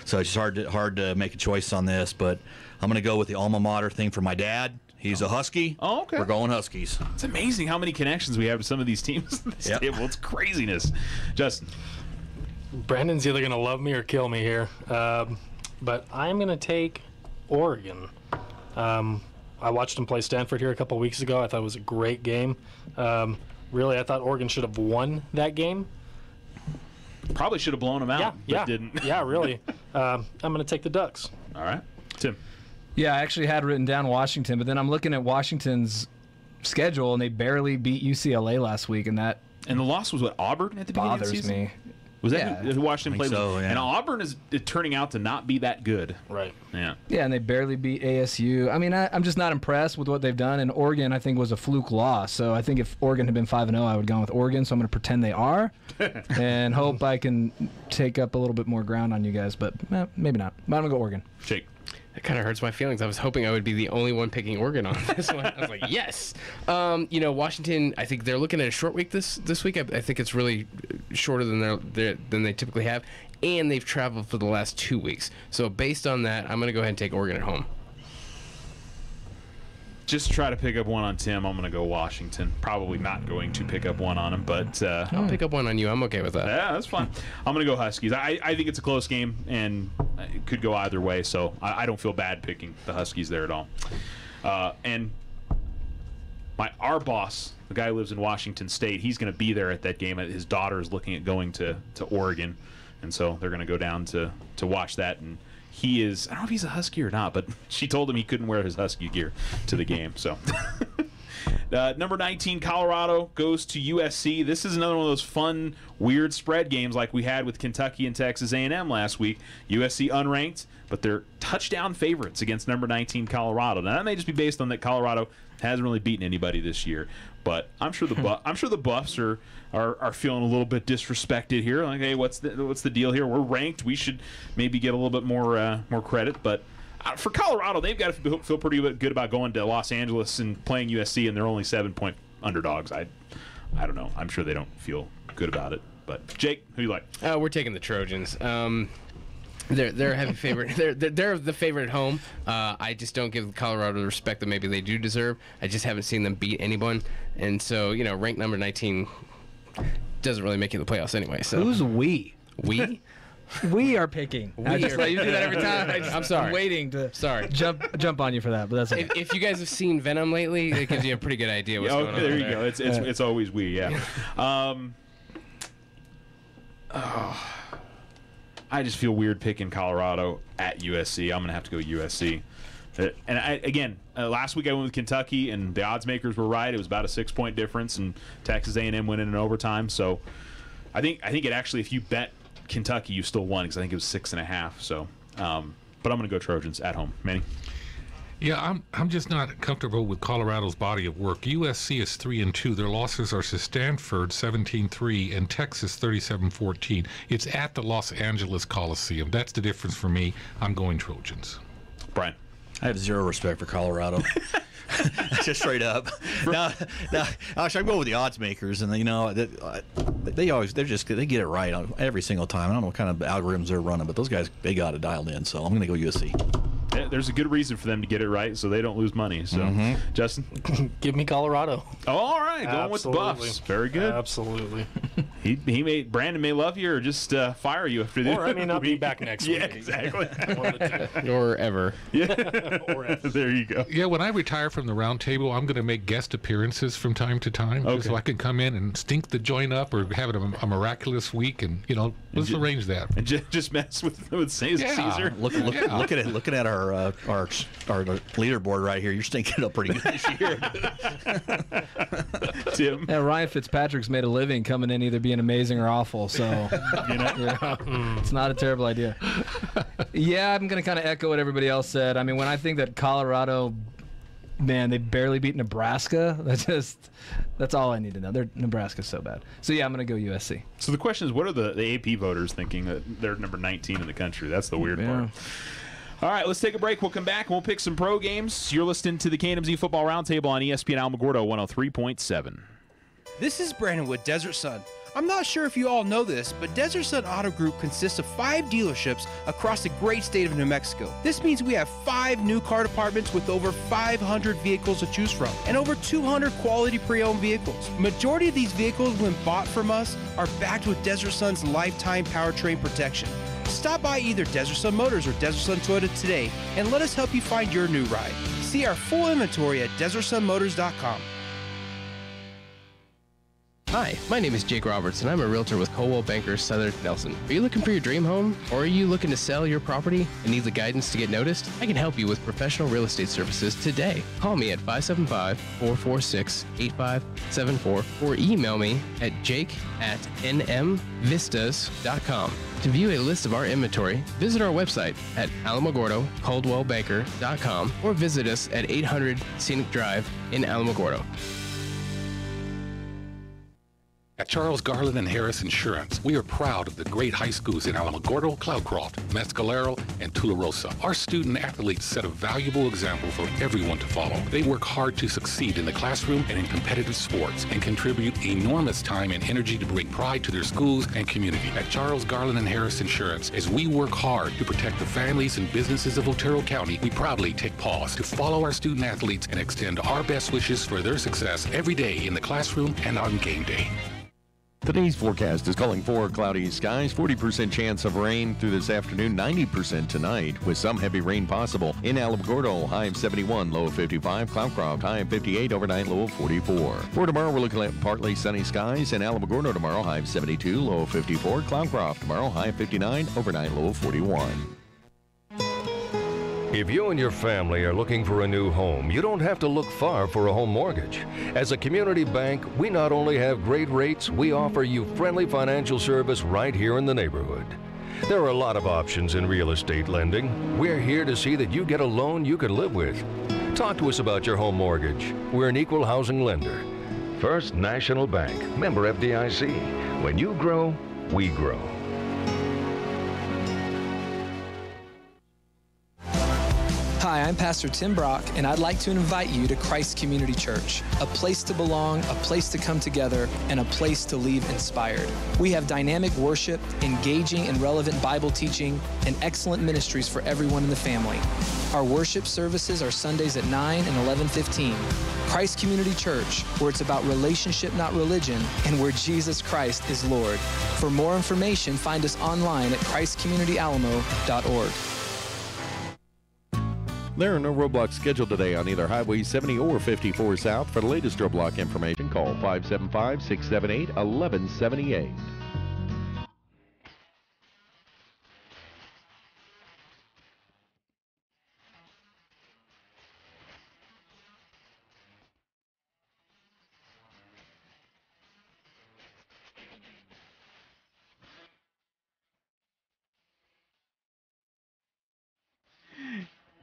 so it's just hard to make a choice on this. But I'm going to go with the alma mater thing for my dad. He's a Husky. Oh, okay. We're going Huskies. It's amazing how many connections we have to some of these teams at this table. It's craziness. Justin. Brandon's either going to love me or kill me here, but I'm going to take Oregon. I watched them play Stanford here a couple weeks ago. I thought it was a great game. Really, I thought Oregon should have won that game. Probably should have blown them out, but didn't. Yeah, really. I'm going to take the Ducks. All right. Tim. Yeah, I actually had written down Washington, but then I'm looking at Washington's schedule, and they barely beat UCLA last week, and the loss was Auburn at the beginning of the season? Bothers me. Was that who Washington played? So, yeah. And Auburn is turning out to not be that good. Right. Yeah. Yeah, and they barely beat ASU. I mean, I'm just not impressed with what they've done. And Oregon, I think, was a fluke loss. So I think if Oregon had been 5-0, I would have gone with Oregon. So I'm going to pretend they are and hope I can take up a little bit more ground on you guys. But maybe not. But I'm going to go Oregon. Jake. That kind of hurts my feelings. I was hoping I would be the only one picking Oregon on this one. I was like, yes. Washington, I think they're looking at a short week this week. I think it's really shorter than they typically have. And they've traveled for the last 2 weeks. So based on that, I'm going to go ahead and take Oregon at home. Just to try to pick up one on Tim, I'm going to go Washington. Probably not going to pick up one on him, but I'll pick up one on you. I'm okay with that. Yeah, that's fine. I'm going to go Huskies. I think it's a close game, and it could go either way, so I don't feel bad picking the Huskies there at all. And our boss, the guy who lives in Washington State, he's going to be there at that game. His daughter is looking at going to Oregon, and so they're going to go down to watch that and he is, I don't know if he's a Husky or not, but she told him he couldn't wear his Husky gear to the game. So, number 19, Colorado goes to USC. This is another one of those fun, weird spread games like we had with Kentucky and Texas A&M last week. USC unranked, but they're touchdown favorites against number 19 Colorado. Now that may just be based on that Colorado hasn't really beaten anybody this year, but I'm sure the Buffs are feeling a little bit disrespected here. Like, hey, what's the deal here? We're ranked. We should maybe get a little bit more credit. But for Colorado, they've got to feel pretty good about going to Los Angeles and playing USC, and they're only 7-point underdogs. I don't know. I'm sure they don't feel good about it. But Jake, who do you like? We're taking the Trojans. They're a heavy favorite. They're the favorite at home. I just don't give Colorado the respect that maybe they do deserve. I just haven't seen them beat anyone, and so ranked number 19 doesn't really make it to the playoffs anyway. So who's we? We? We are picking. I just let you do that every time. I'm sorry. I'm waiting to jump on you for that, but that's okay. If you guys have seen Venom lately, it gives you a pretty good idea what's going on. There you go. It's always we. Yeah. I just feel weird picking Colorado at USC. I'm going to have to go USC. And last week I went with Kentucky, and the odds makers were right. It was about a 6-point difference, and Texas A&M went in overtime. So I think it actually, if you bet Kentucky, you still won because I think it was 6.5. So, but I'm going to go Trojans at home. Manny? Yeah, I'm just not comfortable with Colorado's body of work. USC is 3-2. Their losses are to Stanford 17-3 and Texas 37-14. It's at the Los Angeles Coliseum. That's the difference for me. I'm going Trojans. Brian? I have zero respect for Colorado. Just straight up. Now, actually, I go with the odds makers, and they get it right every single time. I don't know what kind of algorithms they're running, but those guys, they got it dialed in. So I'm going to go USC. There's a good reason for them to get it right, so they don't lose money. So, Justin, give me Colorado. Oh, all right, going with the Buffs. Very good. Absolutely. Brandon may love you or just fire you after this. Or I'll be back next week. Yeah, exactly. Or ever. Yeah. Or ever. There you go. Yeah, when I retire from the Roundtable, I'm going to make guest appearances from time to time, so I can come in and stink the joint up or have it a miraculous week, and let's arrange that. And just mess with Caesar. Looking at our leaderboard right here, you're stinking it up pretty good this year. Tim? Yeah, Ryan Fitzpatrick's made a living coming in either being amazing or awful, so it's not a terrible idea. Yeah, I'm going to kind of echo what everybody else said. I mean, when I think that Colorado, man, they barely beat Nebraska, that's all I need to know. Nebraska's so bad. So, yeah, I'm going to go USC. So the question is, what are the AP voters thinking that they're number 19 in the country? That's the weird part. All right, let's take a break. We'll come back and we'll pick some pro games. You're listening to the KNMZ Football Roundtable on ESPN Alamogordo 103.7. This is Brandon with Desert Sun. I'm not sure if you all know this, but Desert Sun Auto Group consists of 5 dealerships across the great state of New Mexico. This means we have 5 new car departments with over 500 vehicles to choose from and over 200 quality pre-owned vehicles. Majority of these vehicles, when bought from us, are backed with Desert Sun's lifetime powertrain protection. Stop by either Desert Sun Motors or Desert Sun Toyota today and let us help you find your new ride. See our full inventory at DesertSunMotors.com. Hi, my name is Jake Roberts, and I'm a realtor with Coldwell Bankers Southern Nelson. Are you looking for your dream home, or are you looking to sell your property and need the guidance to get noticed? I can help you with professional real estate services today. Call me at 575-446-8574 or email me at jake@nmvistas.com. To view a list of our inventory, visit our website at alamogordo-coldwellbanker.com or visit us at 800 Scenic Drive in Alamogordo. At Charles Garland and Harris Insurance, we are proud of the great high schools in Alamogordo, Cloudcroft, Mescalero, and Tularosa. Our student athletes set a valuable example for everyone to follow. They work hard to succeed in the classroom and in competitive sports and contribute enormous time and energy to bring pride to their schools and community. At Charles Garland and Harris Insurance, as we work hard to protect the families and businesses of Otero County, we proudly take pause to follow our student athletes and extend our best wishes for their success every day in the classroom and on game day. Today's forecast is calling for cloudy skies, 40% chance of rain through this afternoon, 90% tonight, with some heavy rain possible. In Alamogordo, high of 71, low of 55. Cloudcroft, high of 58, overnight low of 44. For tomorrow, we're looking at partly sunny skies. In Alamogordo tomorrow, high of 72, low of 54. Cloudcroft tomorrow, high of 59, overnight low of 41. If you and your family are looking for a new home, you don't have to look far for a home mortgage. As a community bank, we not only have great rates, we offer you friendly financial service right here in the neighborhood. There are a lot of options in real estate lending. We're here to see that you get a loan you can live with. Talk to us about your home mortgage. We're an equal housing lender. First National Bank, member FDIC. When you grow, we grow. Hi, I'm Pastor Tim Brock, and I'd like to invite you to Christ Community Church, a place to belong, a place to come together, and a place to leave inspired. We have dynamic worship, engaging and relevant Bible teaching, and excellent ministries for everyone in the family. Our worship services are Sundays at 9 and 11:15. Christ Community Church, where it's about relationship, not religion, and where Jesus Christ is Lord. For more information, find us online at christcommunityalamo.org. There are no roadblocks scheduled today on either Highway 70 or 54 South. For the latest roadblock information, call 575-678-1178.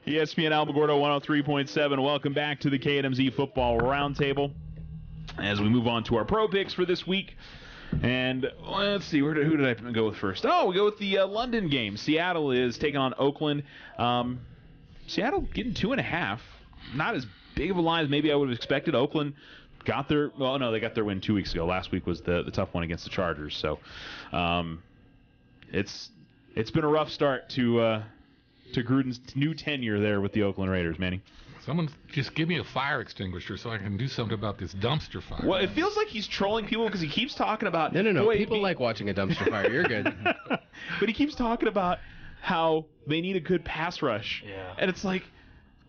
ESPN Alamogordo 103.7. Welcome back to the KNMZ Football Roundtable. As we move on to our pro picks for this week. And let's see, who did I go with first? Oh, we go with the London game. Seattle is taking on Oakland. Seattle getting 2.5. Not as big of a line as maybe I would have expected. Oakland got their they got their win 2 weeks ago. Last week was the tough one against the Chargers. So it's been a rough start to Gruden's new tenure there with the Oakland Raiders, Manny. Someone just give me a fire extinguisher so I can do something about this dumpster fire. Well, it feels like he's trolling people because he keeps talking about... No. People like watching a dumpster fire. You're good. But he keeps talking about how they need a good pass rush. Yeah. And it's like,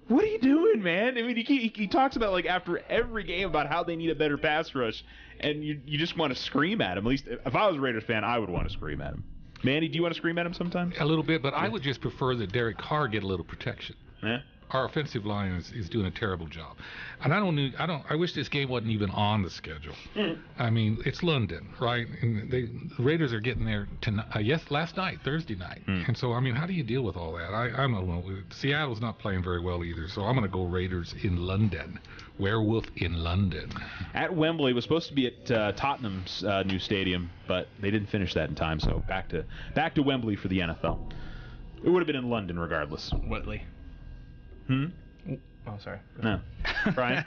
what are you doing, man? I mean, he talks about, like, after every game about how they need a better pass rush, and you just want to scream at him. At least if I was a Raiders fan, I would want to scream at him. Manny, do you want to scream at him sometime? A little bit, but I would just prefer that Derek Carr get a little protection. Yeah. Our offensive line is doing a terrible job, and I wish this game wasn't even on the schedule. I mean, it's London, right? And the Raiders are getting there tonight. Last night, Thursday night, and so I mean, how do you deal with all that? I don't know. Seattle's not playing very well either, so I'm going to go Raiders in London. Werewolf in London. At Wembley. It was supposed to be at Tottenham's new stadium, but they didn't finish that in time. So back to Wembley for the NFL. It would have been in London regardless. Whitley. Oh, sorry. No. Brian?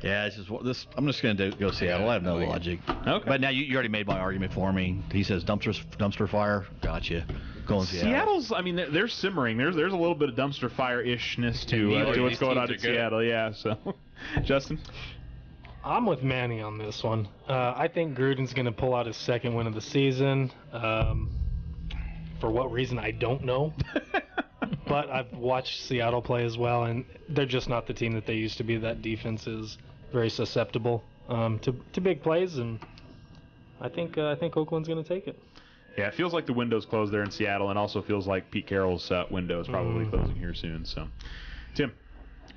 Yeah, it's just this. I'm just going to go Seattle. I have no logic. Okay. But now you already made my argument for me. He says dumpster fire. Gotcha. Going Seattle. Seattle's. I mean, they're simmering. There's a little bit of dumpster fire-ishness to what's going on in Seattle. Yeah. So, Justin. I'm with Manny on this one. I think Gruden's going to pull out his second win of the season. For what reason, I don't know. But I've watched Seattle play as well, and they're just not the team that they used to be. That defense is very susceptible to big plays, and I think Oakland's going to take it. Yeah, it feels like the window's closed there in Seattle, and also feels like Pete Carroll's window is probably closing here soon. So, Tim.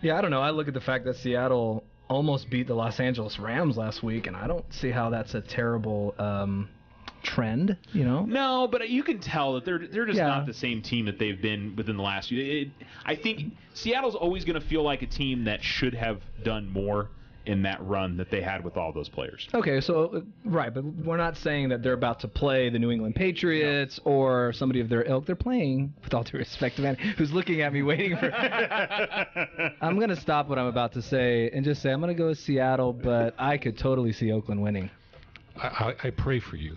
Yeah, I don't know. I look at the fact that Seattle almost beat the Los Angeles Rams last week, and I don't see how that's a terrible trend, you know? No, but you can tell that they're just not the same team that they've been within the last year. I think Seattle's always going to feel like a team that should have done more in that run that they had with all those players. Okay, so, right, but we're not saying that they're about to play the New England Patriots or somebody of their ilk. They're playing, with all due respect to man who's looking at me waiting for... I'm going to stop what I'm about to say and just say I'm going to go with Seattle, but I could totally see Oakland winning. I pray for you.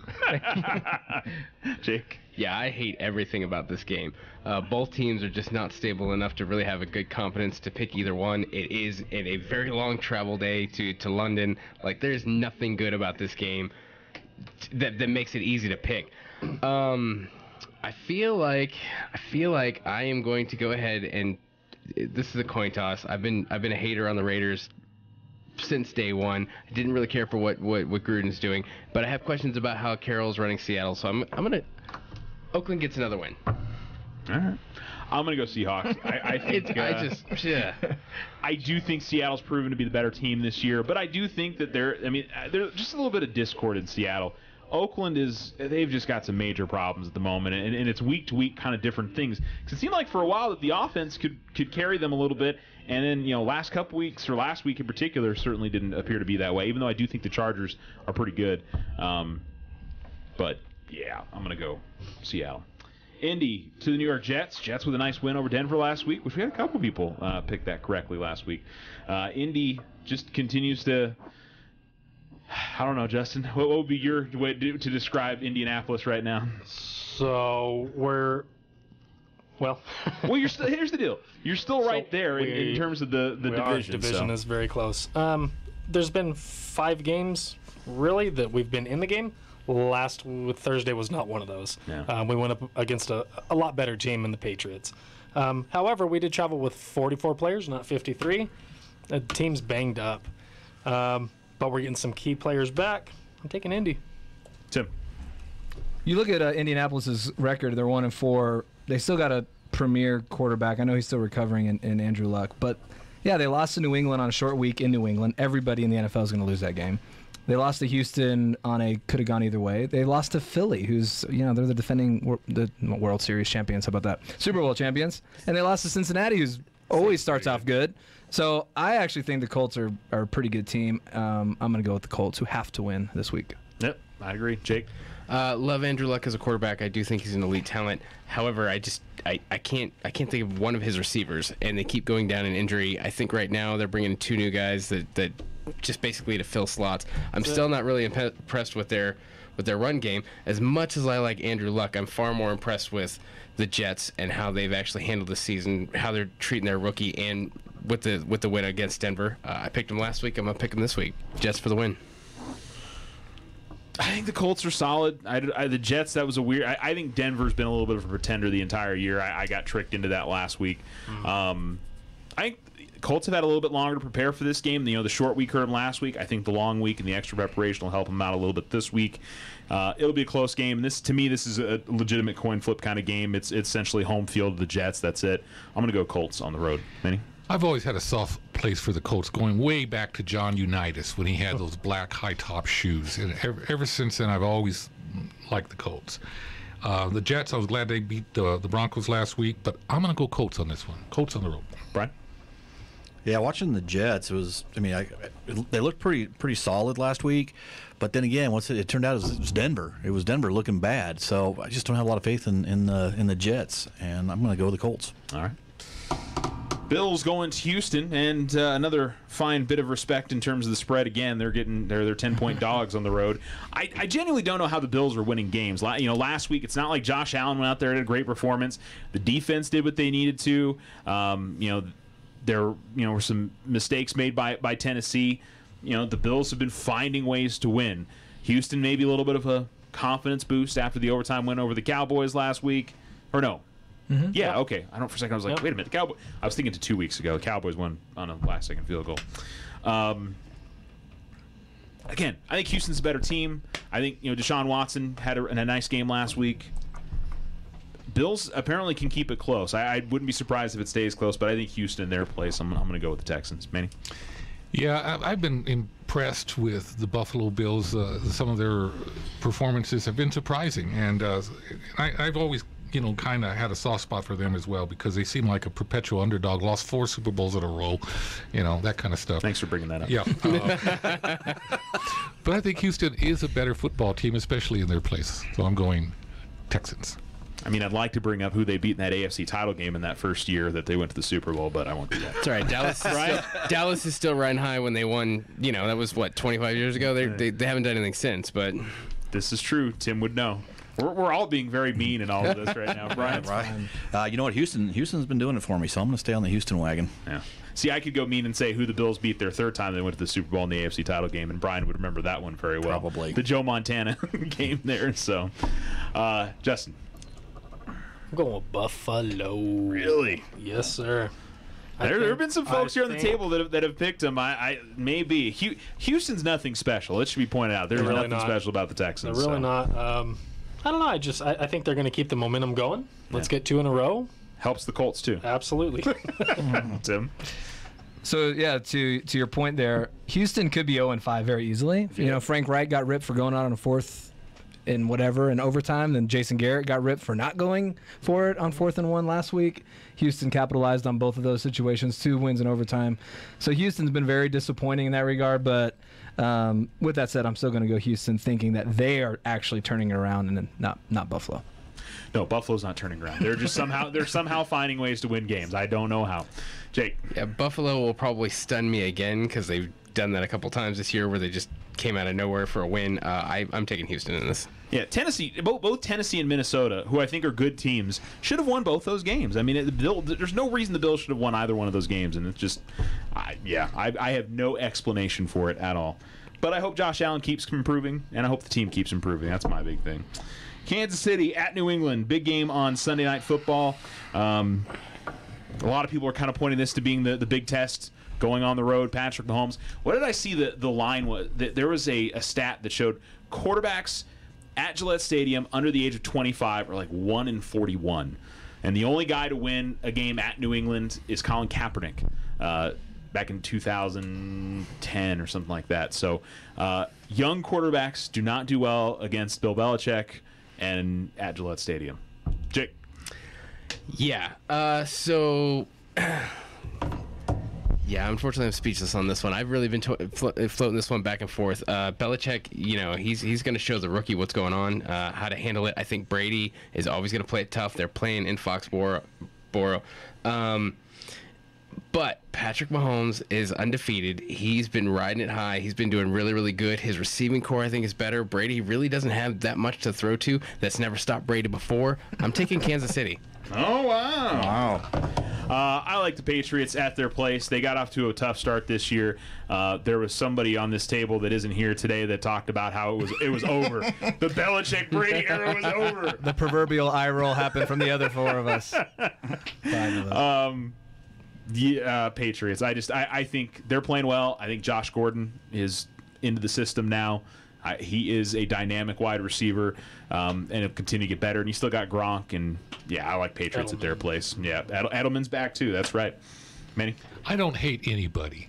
Jake? Yeah, I hate everything about this game. Both teams are just not stable enough to really have a good confidence to pick either one. It is a very long travel day to London. Like, there's nothing good about this game that makes it easy to pick. I feel like I am going to go ahead and this is a coin toss. I've been a hater on the Raiders since day one. I didn't really care for what Gruden's doing, but I have questions about how Carroll's running Seattle, so I'm gonna Oakland gets another win. All right. I'm going to go Seahawks. I think I do think Seattle's proven to be the better team this year, but I do think that there's just a little bit of discord in Seattle. Oakland they've just got some major problems at the moment, and it's week to week kind of different things. 'Cause it seemed like for a while that the offense could carry them a little bit, and then last couple weeks, or last week in particular, certainly didn't appear to be that way. Even though I do think the Chargers are pretty good, but yeah, I'm gonna go Seattle. Indy to the New York Jets. Jets with a nice win over Denver last week, which we had a couple people pick that correctly last week. Indy just continues to. I don't know, Justin. What would be your way to describe Indianapolis right now? So well, here's the deal. You're still right there in terms of the division. Our division is very close. There's been 5 games really that we've been in the game. Last Thursday was not one of those. Yeah. We went up against a lot better team in the Patriots. However, we did travel with 44 players, not 53. The team's banged up. But we're getting some key players back. I'm taking Indy. Tim. You look at Indianapolis's record, they're 1-4. They still got a premier quarterback. I know he's still recovering in Andrew Luck. But, yeah, they lost to New England on a short week in New England. Everybody in the NFL is going to lose that game. They lost to Houston on a could have gone either way. They lost to Philly, who's, they're the defending the World Series champions. How about that? Super Bowl champions. And they lost to Cincinnati, who's always starts off good. So I actually think the Colts are a pretty good team. I'm going to go with the Colts, who have to win this week. Yep, I agree. Jake? Love Andrew Luck as a quarterback. I do think he's an elite talent. However, I can't think of one of his receivers, and they keep going down in injury. I think right now they're bringing 2 new guys that just basically to fill slots. I'm still not really impressed with their run game. As much as I like Andrew Luck, I'm far more impressed with the Jets and how they've actually handled the season, how they're treating their rookie, and with the win against Denver. I picked them last week. I'm going to pick them this week. Jets for the win. I think the Colts are solid. The Jets, that was a weird. I think Denver's been a little bit of a pretender the entire year. I got tricked into that last week. I think Colts have had a little bit longer to prepare for this game. The short week hurt them last week. I think the long week and the extra preparation will help them out a little bit this week. It'll be a close game. To me, this is a legitimate coin flip kind of game. It's essentially home field of the Jets. That's it. I'm going to go Colts on the road. Manny? I've always had a soft place for the Colts, going way back to John Unitas when he had those black high-top shoes. And ever since then, I've always liked the Colts. The Jets, I was glad they beat the Broncos last week, but I'm going to go Colts on this one. Colts on the road. Brian? Yeah, watching the Jets, they looked pretty solid last week. But then again, it turned out it was Denver. It was Denver looking bad. So I just don't have a lot of faith in the Jets, and I'm going to go with the Colts. All right. Bills going to Houston, and another fine bit of respect in terms of the spread. Again, they're 10-point dogs on the road. I genuinely don't know how the Bills are winning games. Last week, it's not like Josh Allen went out there and had a great performance. The defense did what they needed to. There were some mistakes made by Tennessee. The Bills have been finding ways to win. Houston maybe a little bit of a confidence boost after the overtime win over the Cowboys last week, or no? Mm-hmm. Yeah, okay. I don't for a second. I was like, wait a minute. I was thinking to 2 weeks ago. The Cowboys won on a last-second field goal. Again, I think Houston's a better team. I think Deshaun Watson had a nice game last week. Bills apparently can keep it close. I wouldn't be surprised if it stays close, but I think Houston in their place. I'm going to go with the Texans. Manny? Yeah, I've been impressed with the Buffalo Bills. Some of their performances have been surprising, and I've always kind of had a soft spot for them as well because they seem like a perpetual underdog. Lost 4 Super Bowls in a row, that kind of stuff. Thanks for bringing that up. Yeah. But I think Houston is a better football team, especially in their place. So I'm going Texans. I'd like to bring up who they beat in that AFC title game in that first year that they went to the Super Bowl, but I won't do that. That's all right. Dallas is still riding high when they won. That was, 25 years ago? They haven't done anything since, but... This is true. Tim would know. We're all being very mean in all of this right now. Brian? Right. You know what? Houston's been doing it for me, so I'm going to stay on the Houston wagon. Yeah. See, I could go mean and say who the Bills beat their third time they went to the Super Bowl in the AFC title game, and Brian would remember that one very well. Probably. The Joe Montana game there. So, Justin? I'm going with Buffalo. Really? Yes, sir. There have been some folks here on the table that have picked them. Maybe Houston's nothing special. It should be pointed out. There's really nothing special about the Texans. They're really not. I don't know. I think they're going to keep the momentum going. Let's get 2 in a row. Helps the Colts too. Absolutely. Tim? So yeah, to your point there, Houston could be 0-5 very easily. You know, Frank Wright got ripped for going out on a 4th and whatever in overtime. Then Jason Garrett got ripped for not going for it on 4th and 1 last week. Houston capitalized on both of those situations, 2 wins in overtime. So Houston's been very disappointing in that regard. But with that said, I'm still going to go Houston, thinking that they are actually turning it around, and not Buffalo. No, Buffalo's not turning around. They're just somehow finding ways to win games. I don't know how. Jake? Yeah, Buffalo will probably stun me again because they've done that a couple times this year where they just came out of nowhere for a win. I'm taking Houston in this. Yeah, Tennessee, both Tennessee and Minnesota, who I think are good teams, should have won both those games. I mean, there's no reason the Bills should have won either one of those games, and it's just, I have no explanation for it at all. But I hope Josh Allen keeps improving, and I hope the team keeps improving. That's my big thing. Kansas City at New England, big game on Sunday Night Football. A lot of people are kind of pointing this to being the big test going on the road. Patrick Mahomes. What did I see the line was? There was a stat that showed quarterbacks at Gillette Stadium under the age of 25 are like 1-41. And the only guy to win a game at New England is Colin Kaepernick back in 2010 or something like that. So young quarterbacks do not do well against Bill Belichick and at Gillette Stadium. Jake? Yeah. Yeah, unfortunately, I'm speechless on this one. I've really been floating this one back and forth. Belichick, he's going to show the rookie what's going on, how to handle it. I think Brady is always going to play it tough. They're playing in Foxborough. But Patrick Mahomes is undefeated. He's been riding it high. He's been doing really, really good. His receiving core, I think, is better. Brady really doesn't have that much to throw to. That's never stopped Brady before. I'm taking Kansas City. Oh, wow. I like the Patriots at their place. They got off to a tough start this year. There was somebody on this table that isn't here today that talked about how it was over. The Belichick-Brady era was over. The proverbial eye roll happened from the other 4 of us. 5 of us. Patriots. I think they're playing well. I think Josh Gordon is into the system now. He is a dynamic wide receiver, and he'll continue to get better. And you still got Gronk, and I like Patriots at their place. Yeah, Edelman's back too. That's right. Manny? I don't hate anybody.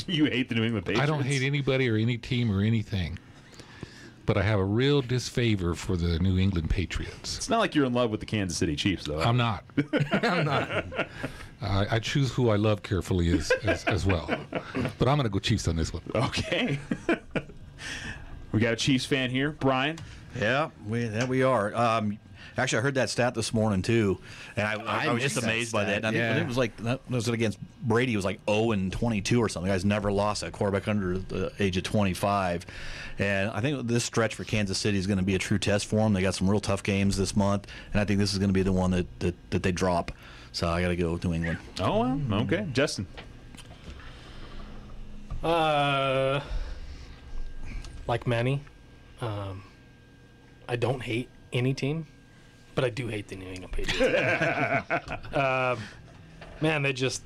You hate the New England Patriots? I don't hate anybody or any team or anything. But I have a real disfavor for the New England Patriots. It's not like you're in love with the Kansas City Chiefs, though. I'm not. I'm not. I choose who I love carefully as well. But I'm going to go Chiefs on this one. Okay. We got a Chiefs fan here. Brian? Yeah, we are. Actually, I heard that stat this morning, too, and I was just amazed by that. I think it was like, was it against Brady? It was like 0-22 or something. The guy's never lost a quarterback under the age of 25. And I think this stretch for Kansas City is going to be a true test for them. They got some real tough games this month, and I think this is going to be the one that they drop. So I got to go with New England. Oh, well, okay. Justin? Like Manny, I don't hate any team, but I do hate the New England Patriots. Man, they just,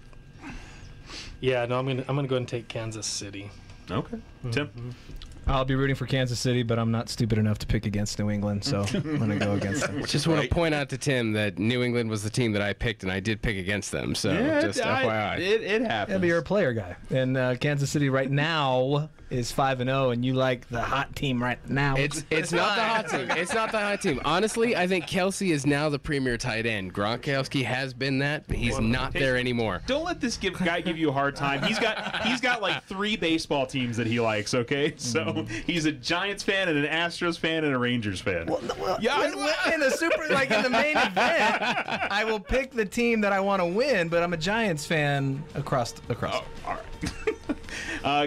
I'm gonna go ahead and take Kansas City. Okay, Tim. I'll be rooting for Kansas City, but I'm not stupid enough to pick against New England, so I'm going to go against them. Just want to point out to Tim that New England was the team that I picked, and I did pick against them, so just FYI. It happens. Yeah, but you're a player guy. And Kansas City right now is 5-0, and you like the hot team right now. It's not the hot team. It's not the hot team. Honestly, I think Kelsey is now the premier tight end. Gronkowski has been that, but he's not there anymore. Don't let this guy give you a hard time. He's got like 3 baseball teams that he likes, okay? So he's a Giants fan and an Astros fan and a Rangers fan. In the main event, I will pick the team that I want to win, but I'm a Giants fan across. Oh, all right.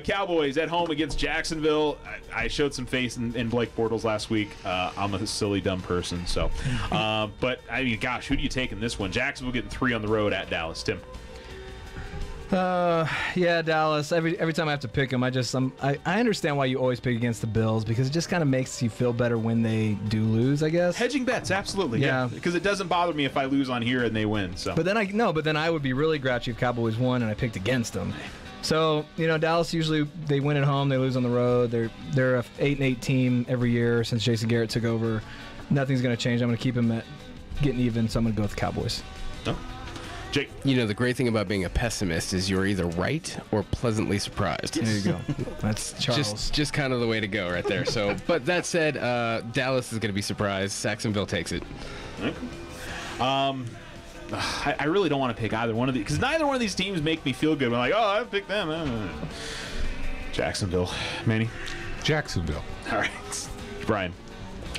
Cowboys at home against Jacksonville. I showed some faith in Blake Bortles last week. I'm a silly, dumb person. So, but I mean, gosh, who do you take in this one? Jacksonville getting 3 on the road at Dallas. Tim. Dallas. Every time I have to pick them, I understand why you always pick against the Bills, because it just kind of makes you feel better when they do lose, I guess. Hedging bets, absolutely. Yeah. Because it doesn't bother me if I lose on here and they win. So. But then I would be really grouchy if Cowboys won and I picked against them. So, Dallas usually they win at home, they lose on the road. They're a 8-8 team every year since Jason Garrett took over. Nothing's going to change. I'm going to keep him at getting even, so I'm going to go with the Cowboys. No. Jake. You know, the great thing about being a pessimist is you're either right or pleasantly surprised. There you go. That's Charles. Just kind of the way to go right there. So, but that said, Dallas is going to be surprised. Saxonville takes it. I really don't want to pick either one of these because neither one of these teams make me feel good. I'm like, oh, I picked them. Jacksonville. Manny? Jacksonville. All right. Brian?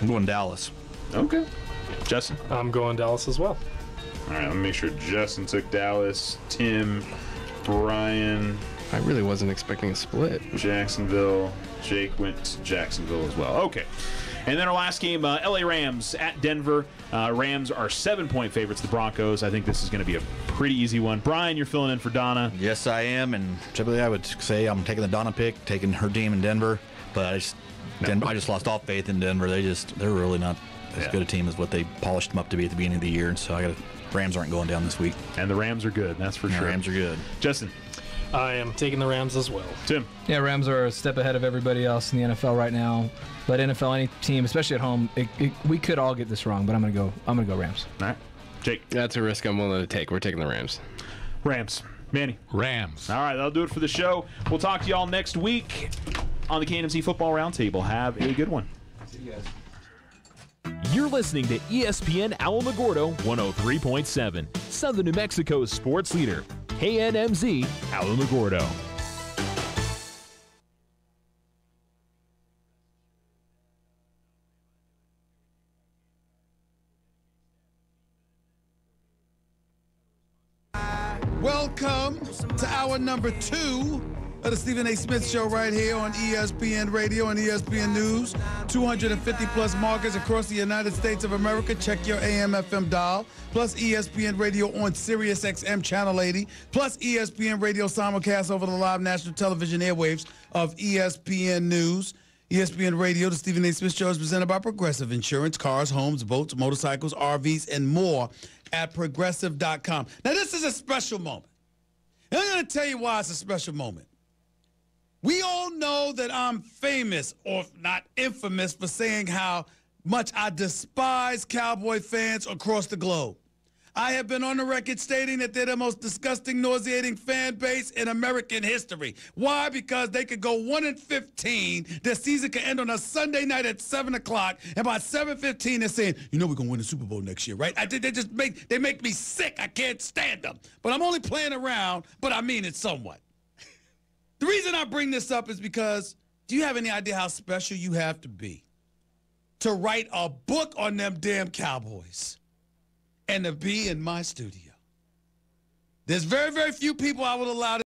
I'm going Dallas. Okay. Justin? I'm going Dallas as well. All right, let me make sure Justin took Dallas. Tim, Brian, I really wasn't expecting a split. Jacksonville. Jake went to Jacksonville as well. Okay. And then our last game, LA Rams at Denver. Rams are 7-point favorites, the Broncos. I think this is going to be a pretty easy one. Brian, you're filling in for Donna. Yes, I am, and typically I would say I'm taking the Donna pick, taking her team in Denver, but I just lost all faith in Denver. They're really not as good a team as what they polished them up to be at the beginning of the year, and so Rams aren't going down this week. And the Rams are good, that's for sure. Rams are good. Justin? I am taking the Rams as well. Tim? Yeah, Rams are a step ahead of everybody else in the NFL right now. But NFL, any team, especially at home, we could all get this wrong. But I'm gonna go Rams. All right, Jake. That's a risk I'm willing to take. We're taking the Rams. Rams. Manny. Rams. All right, that'll do it for the show. We'll talk to y'all next week on the KNMZ Football Roundtable. Have a good one. See you guys. You're listening to ESPN Alamogordo 103.7, Southern New Mexico's sports leader, KNMZ Alamogordo. Welcome to hour number 2 of the Stephen A. Smith Show right here on ESPN Radio and ESPN News. 250-plus markets across the United States of America. Check your AM/FM dial. Plus ESPN Radio on Sirius XM Channel 80. Plus ESPN Radio simulcast over the live national television airwaves of ESPN News. ESPN Radio, the Stephen A. Smith Show is presented by Progressive Insurance, cars, homes, boats, motorcycles, RVs, and more at Progressive.com. Now, this is a special moment. And I'm going to tell you why it's a special moment. We all know that I'm famous, or not infamous, for saying how much I despise Cowboy fans across the globe. I have been on the record stating that they're the most disgusting, nauseating fan base in American history. Why? Because they could go 1-15. Their season could end on a Sunday night at 7 o'clock, and by 7:15, they're saying, you know we're going to win the Super Bowl next year, right? They make me sick. I can't stand them. But I'm only playing around, but I mean it somewhat. The reason I bring this up is because, do you have any idea how special you have to be to write a book on them damn Cowboys? And to be in my studio. There's very, very few people I would allow to